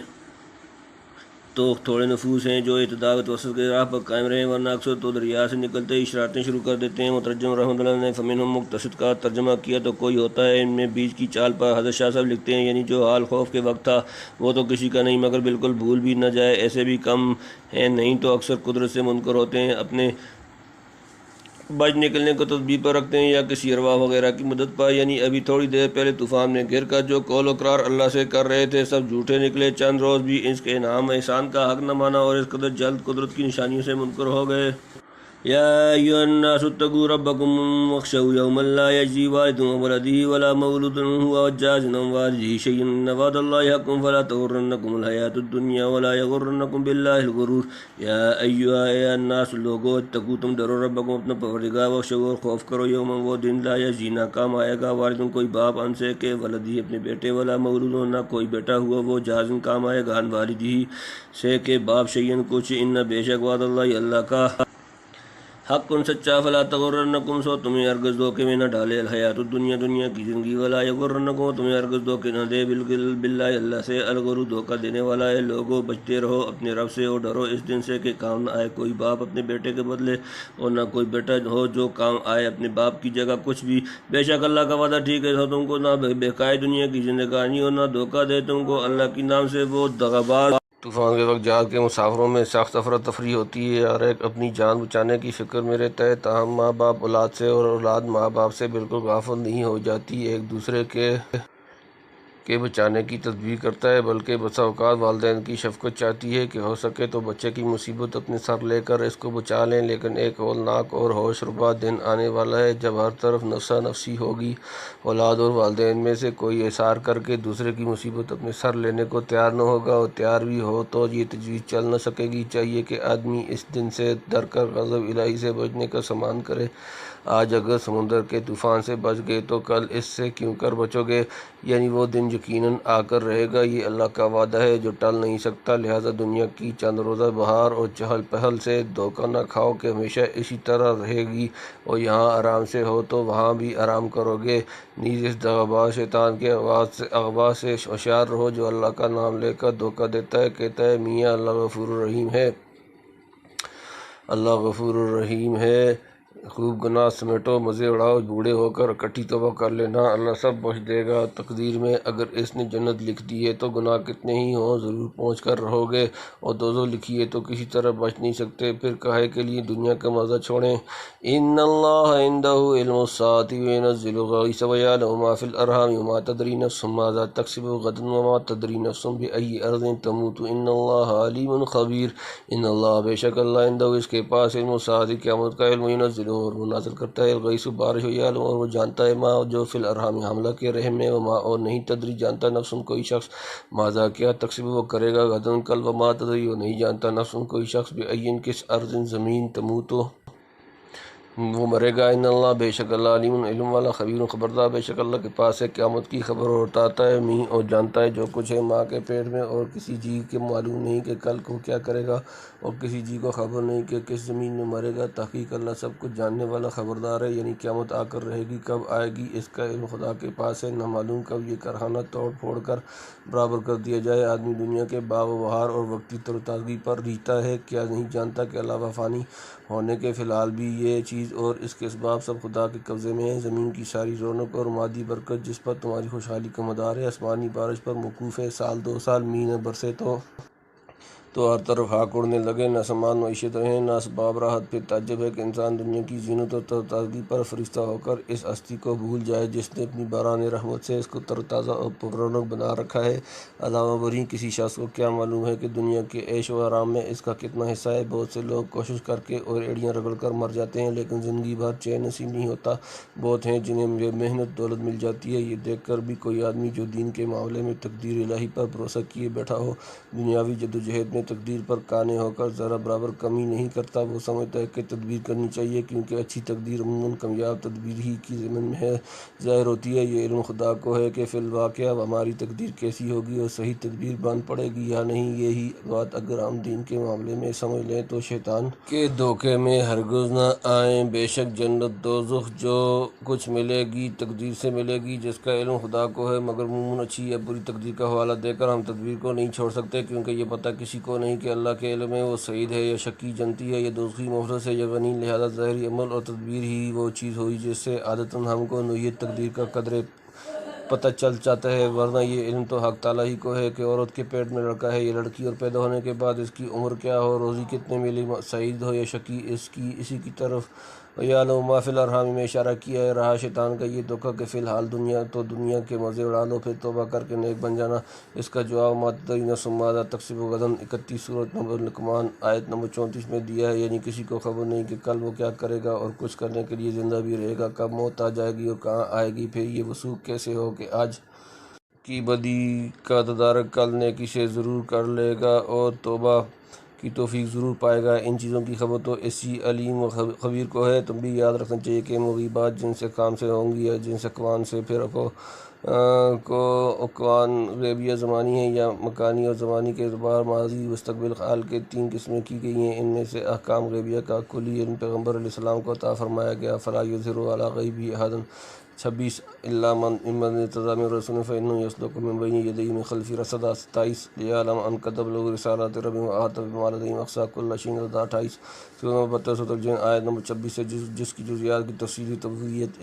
تو تھوڑے نفوس ہیں جو اتداء و توسط کے راہ پر قائم رہے ورنہ اکثر تو دریا سے نکلتے ہی شرارتیں شروع کر دیتے ہیں مترجم رحمۃ اللہ نے فمنہم مقتصد کا ترجمہ کیا تو کوئی ہوتا ہے ان میں بیچ کی چال پر حضرت شاہ صاحب لکھتے ہیں یعنی جو حال خوف کے وقت تھا وہ تو کسی کا نہیں مگر بالکل بھول بھی نہ جائے ایسے بھی کم ہیں نہیں تو اکثر قدرت سے منکر ہوتے ہیں اپنے بچ نکلنے کو تدبیر پر رکھتے ہیں یا کسی ارواح وغیرہ کی مدد پر یعنی ابھی تھوڑی دیر پہلے طوفان میں گر کر جو قول و اقرار اللہ سے کر رہے تھے سب جھوٹے نکلے چند روز بھی اس کے انعام احسان کا حق نہ مانا اور اس قدر جلد قدرت کی نشانیوں سے منکر ہو گئے یا ایھا الناس اتقوا ربکم واخشوا یوما لا یجزی والد عن ولدہ ولا مولود هو جاز عن والدہ شیئا ان وعد اللہ حق فلا تغرنکم الحیاۃ الدنیا ولا یغرنکم باللہ الغرور یا ایھا الناس لوگو اتقوا تم ڈرو ربکم اپنا پروردگار واخشوا اور خوف کرو یوما وہ دن لا یجزی نہ کام آئے گا والد کوئی باپ ان سے کہ ولدہ اپنے بیٹے ولا مولود نہ کوئی بیٹا ہوا وہ جاز کام آئے گا عن والدہ سے کہ باپ شیئا کچھ ان بے شک وعد اللہ کا حق ان سچا فلا تغرنکم سو تمہیں ہرگز دھوکے میں نہ ڈالے الحیات الدنیا دنیا کی زندگی ولا یغرنکم تمہیں ہرگز دھوکے نہ دے باللہ اللہ سے الغرور دھوکہ دینے والا ہے لوگوں بچتے رہو اپنے رب سے اور ڈرو اس دن سے کہ کام نہ آئے کوئی باپ اپنے بیٹے کے بدلے اور نہ کوئی بیٹا ہو جو کام آئے اپنے باپ کی جگہ کچھ بھی بے شک اللہ کا وعدہ ٹھیک ہے تم کو نہ بہکائے دنیا کی زندگانی اور نہ دھوکہ دے تم کو اللہ کی نام سے وہ دغاباز طوفان کے وقت جہاز کے مسافروں میں سخت افراتفری ہوتی ہے ہر ایک اپنی جان بچانے کی فکر میں رہتا ہے تاہم ماں باپ اولاد سے اور اولاد ماں باپ سے بالکل غافل نہیں ہو جاتی ایک دوسرے کے بچانے کی تدبیر کرتا ہے بلکہ بسا اوقات والدین کی شفقت چاہتی ہے کہ ہو سکے تو بچے کی مصیبت اپنے سر لے کر اس کو بچا لیں لیکن ایک ہولناک اور ہوش ربا دن آنے والا ہے جب ہر طرف نفسا نفسی ہوگی اولاد اور والدین میں سے کوئی احسار کر کے دوسرے کی مصیبت اپنے سر لینے کو تیار نہ ہوگا اور تیار بھی ہو تو یہ تجویز چل نہ سکے گی چاہیے کہ آدمی اس دن سے ڈر کر غضب الہی سے بچنے کا سامان کرے آج اگر سمندر کے طوفان سے بچ گئے تو کل اس سے کیوں کر بچو گے یعنی وہ دن یقیناً آ کر رہے گا یہ اللہ کا وعدہ ہے جو ٹل نہیں سکتا لہٰذا دنیا کی چند روزہ بہار اور چہل پہل سے دھوکہ نہ کھاؤ کہ ہمیشہ اسی طرح رہے گی اور یہاں آرام سے ہو تو وہاں بھی آرام کرو گے نیز اس دغاباز شیطان کے اغوا سے ہوشیار رہو جو اللہ کا نام لے کر دھوکہ دیتا ہے کہتا ہے میاں اللہ غفور الرحیم ہے اللہ غفور الرحیم ہے خوب گناہ سمیٹو مزے اڑاؤ بوڑھے ہو کر اکٹھی توبہ کر لینا اللہ سب بخش دے گا تقدیر میں اگر اس نے جنت لکھ دی ہے تو گناہ کتنے ہی ہوں ضرور پہنچ کر رہو گے اور دوزخ لکھی ہے تو کسی طرح بچ نہیں سکتے پھر کاہے کے لیے دنیا کا مزہ چھوڑیں ان اللہ عندہ علم الساعۃ وینزل الغیث ویعلم ما فی الارحام وما تدری نفس ماذا تکسب غدا وما تدری نفس بأی ارض تموت ان اللہ علیم خبیر ان اللہ بے شک اللہ عندہ اس کے پاس علم الساعۃ قیامت کا علم وینزل اور وہ نازل کرتا ہے الغیث بارش و یعلم اور وہ جانتا ہے ماں جو فی الارحام حملہ کے رحم میں وما اور نہیں تدری جانتا نفس کوئی شخص ماذا کیا تکسب وہ کرے گا غدن کل وما تدری وہ نہیں جانتا نفس کوئی شخص بأی کس ارض زمین تموت وہ مرے گا ان اللہ بے شک اللہ علیم علم والا خبیر خبردار بے شک اللہ کے پاس ہے قیامت کی خبر اور بتاتا ہے می اور جانتا ہے جو کچھ ہے ماں کے پیٹ میں اور کسی جی کے معلوم نہیں کہ کل کو کیا کرے گا اور کسی جی کو خبر نہیں کہ کس زمین میں مرے گا تحقیق اللہ سب کچھ جاننے والا خبردار ہے یعنی قیامت آ کر رہے گی کب آئے گی اس کا علم خدا کے پاس ہے نہ معلوم کب یہ کارخانہ توڑ پھوڑ کر برابر کر دیا جائے آدمی دنیا کے باغ و بہار اور وقتی تر و تازگی پر ریتا ہے کیا نہیں جانتا کہ علاوہ فانی ہونے کے فی الحال بھی یہ چیز چیز اور اس کے اسباب سب خدا کے قبضے میں ہیں۔ زمین کی ساری رونق اور مادی برکت جس پر تمہاری خوشحالی کا مدار ہے، آسمانی بارش پر موقوف ہے۔ سال 2 سال مینہ برسے تو ہر طرف خاک اڑنے لگے، نہ سامان معیشت رہے نہ اسباب راحت۔ پھر تعجب ہے کہ انسان دنیا کی زینت اور ترتازگی پر فرشتہ ہو کر اس ہستی کو بھول جائے جس نے اپنی باران رحمت سے اس کو ترتازہ اور پررونق بنا رکھا ہے۔ علاوہ بریں کسی شخص کو کیا معلوم ہے کہ دنیا کے عیش و آرام میں اس کا کتنا حصہ ہے۔ بہت سے لوگ کوشش کر کے اور ایڑیاں رگڑ کر مر جاتے ہیں لیکن زندگی بھر چین نصیب نہیں ہوتا۔ بہت ہیں جنہیں بے محنت دولت مل جاتی ہے۔ یہ دیکھ کر بھی کوئی آدمی جو دین کے معاملے میں تقدیر الہی پر بھروسہ کیے بیٹھا ہو، دنیاوی جدوجہد میں تقدیر پر قانع ہو کر ذرا برابر کمی نہیں کرتا۔ وہ سمجھتا ہے کہ تدبیر کرنی چاہیے کیونکہ اچھی تقدیر عموماً کامیاب تدبیر ہی کی ضمن میں ظاہر ہوتی ہے۔ یہ علم خدا کو ہے کہ فی الواقع ہماری تقدیر کیسی ہوگی اور صحیح تدبیر بن پڑے گی یا نہیں۔ یہی بات اگر ہم دین کے معاملے میں سمجھ لیں تو شیطان کے دھوکے میں ہرگز نہ آئیں۔ بے شک جنت دوزخ جو کچھ ملے گی تقدیر سے ملے گی جس کا علم خدا کو ہے، مگر عموماً اچھی یا بری تقدیر کا حوالہ دے کر ہم تدبیر کو نہیں چھوڑ سکتے کیونکہ یہ پتہ کسی کو نہیں کہ اللہ کے علم میں وہ سعید ہے یا شقی، جنتی ہے یا دوزخی، مفلس ہے یا غنی۔ لہذا ظاہری عمل اور تدبیر ہی وہ چیز ہوئی جس سے عادتاً ہم کو نوعیت تقدیر کا قدرے پتہ چل جاتا ہے، ورنہ یہ علم تو حق تعالیٰ ہی کو ہے کہ عورت کے پیٹ میں لڑکا ہے یا لڑکی اور پیدا ہونے کے بعد اس کی عمر کیا ہو، روزی کتنے ملے، سعید ہو یا شقی۔ اسی کی طرف وَيَعْلَمُ مَا فِي الْأَرْحَامِ میں اشارہ کیا ہے۔ رہا شیطان کا یہ دھوکہ کہ فی الحال دنیا کے مزے اڑا لو پھر توبہ کر کے نیک بن جانا، اس کا جواب مَا تَدْرِي نَفْسٌ مَاذَا تَکْسِبُ غَدًا 31 سورۃ نمبر لقمان آیت نمبر 34 میں دیا ہے، یعنی کسی کو خبر نہیں کہ کل وہ کیا کرے گا اور کچھ کرنے کے لیے زندہ بھی رہے گا، کب موت آ جائے گی اور کہاں آئے گی۔ پھر یہ وثوق کیسے ہو کہ آج کی بدی کا تدارک کل نیکی سے ضرور کر لے گا اور توبہ کی توفیق ضرور پائے گا۔ ان چیزوں کی خبر تو اسی علیم و خبیر کو ہے۔ تم بھی یاد رکھنا چاہیے کہ مغیبات جن سے کام سے ہوں گی یا جن سے اقوان سے، پھر کو اقوان غیبیہ زمانی ہیں یا مکانی اور زمانی کے اعتبار ماضی مستقبل حال کے 3 قسمیں کی گئی ہیں۔ ان میں سے احکام غیبیہ کا کلی علم پیغمبر علیہ السلام کو عطا فرمایا گیا۔ فَلَا يُظْهِرُ عَلَىٰ غَیْبِهِ أَحَدًا 26 إِلَّا مَنِ ارْتَضَىٰ مِن رَّسُولٍ فَإِنَّهُ يَسْلُكُ مِن بَيْنِ يَدَيْهِ وَمِن خَلْفِهِ رَصَدًا 27 لِيَعْلَمَ أَنَّ قَدْ أَبْلَغُوا رِسَالَاتِ رَبِّهِمْ وَأَحَاطَ بِمَا لَدَيْهِمْ وَأَحْصَىٰ كُلَّ شَيْءٍ عَدَدًا 28 سورۃ نمبر 32 سورۃ الجن آیت نمبر 26 سے جس کی جزیات کی تفصیلی تبویت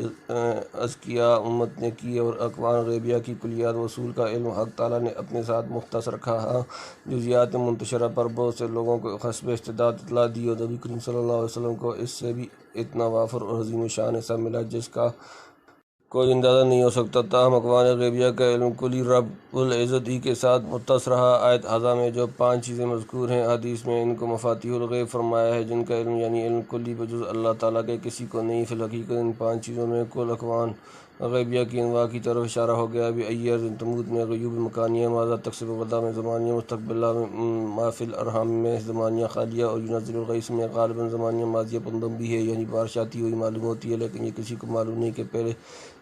ازکیاء امت نے کی اور اقوام غیبیہ کی کلیات وصول کا علم حق تعالیٰ نے اپنے ساتھ مختص رکھا۔ ہاں، جزیات منتشرہ پر بہت سے لوگوں کو حسب استطاعت اطلاع دی اور نبی کریم صلی اللہ علیہ وسلم کو اس سے بھی اتنا وافر اور عظیم الشان حصہ ملا جس کا کوئی اندازہ نہیں ہو سکتا۔ تاہم اقوام غیبیہ کا علم کلی رب العزت ہی کے ساتھ مختص رہا۔ آیت اعظم میں جو 5 چیزیں مذکور ہیں، حدیث میں ان کو مفاتیح الغیب فرمایا ہے جن کا علم یعنی علم کلی بجز اللہ تعالیٰ کے کسی کو نہیں۔ فی الحقیقت ان 5 چیزوں میں کل اقوام غیبیہ کی انواع کی طرف اشارہ ہو گیا۔ بِأَيِّ أَرْضٍ تَمُوتُ میں غیوب مکانیہ، ماذا تکسب غدا میں زمانیہ، مستقبلہ ما فی الارحام میں زمانیہ خالیہ، اور ينزل الغیث میں غالباً زمانیہ ماضیہ پندم بھی ہے، یعنی بارش آتی ہوئی معلوم ہوتی ہے لیکن یہ کسی کو معلوم نہیں کہ پہلے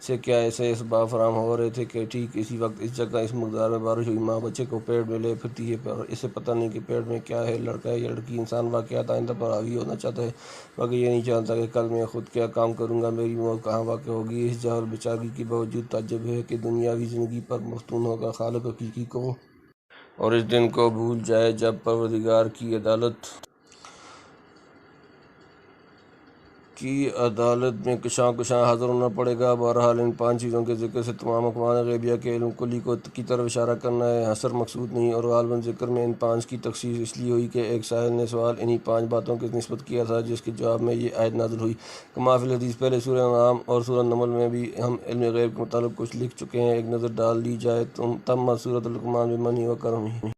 سے کیا ایسے اسباب فراہم ہو رہے تھے کہ ٹھیک اسی وقت اس جگہ اس مقدار میں بارش ہوئی۔ ماں بچے کو پیٹ میں لے پھرتی ہے پر اسے پتہ نہیں کہ پیٹ میں کیا ہے، لڑکا ہے یا لڑکی۔ انسان واقعات آئندہ پر حاوی ہونا چاہتا ہے مگر یہ نہیں جانتا کہ کل میں خود کیا کام کروں گا، میری موت کہاں واقع ہوگی۔ اس جہل بیچارگی کے باوجود تعجب ہے کہ دنیاوی زندگی پر مفتون ہو کر خالق حقیقی کو اور اس دن کو بھول جائے جب پروردگار کی عدالت میں کشاں حاضر ہونا پڑے گا۔ بہرحال ان 5 چیزوں کے ذکر سے تمام اقوام غیبیہ کے علم کلی کی طرف اشارہ کرنا ہے، حصر مقصود نہیں، اور غالباً ذکر میں ان 5 کی تخصیص اس لیے ہوئی کہ ایک سائل نے سوال انہی 5 باتوں کی نسبت کیا تھا جس کے جواب میں یہ آیت نازل ہوئی۔ کما فی الحدیث پہلے سورہ انعام اور سورہ نمل میں بھی ہم علم غیب کے متعلق کچھ لکھ چکے ہیں، ایک نظر ڈال لی جائے۔ تم سورۃ لقمان بمنہ و کرمہ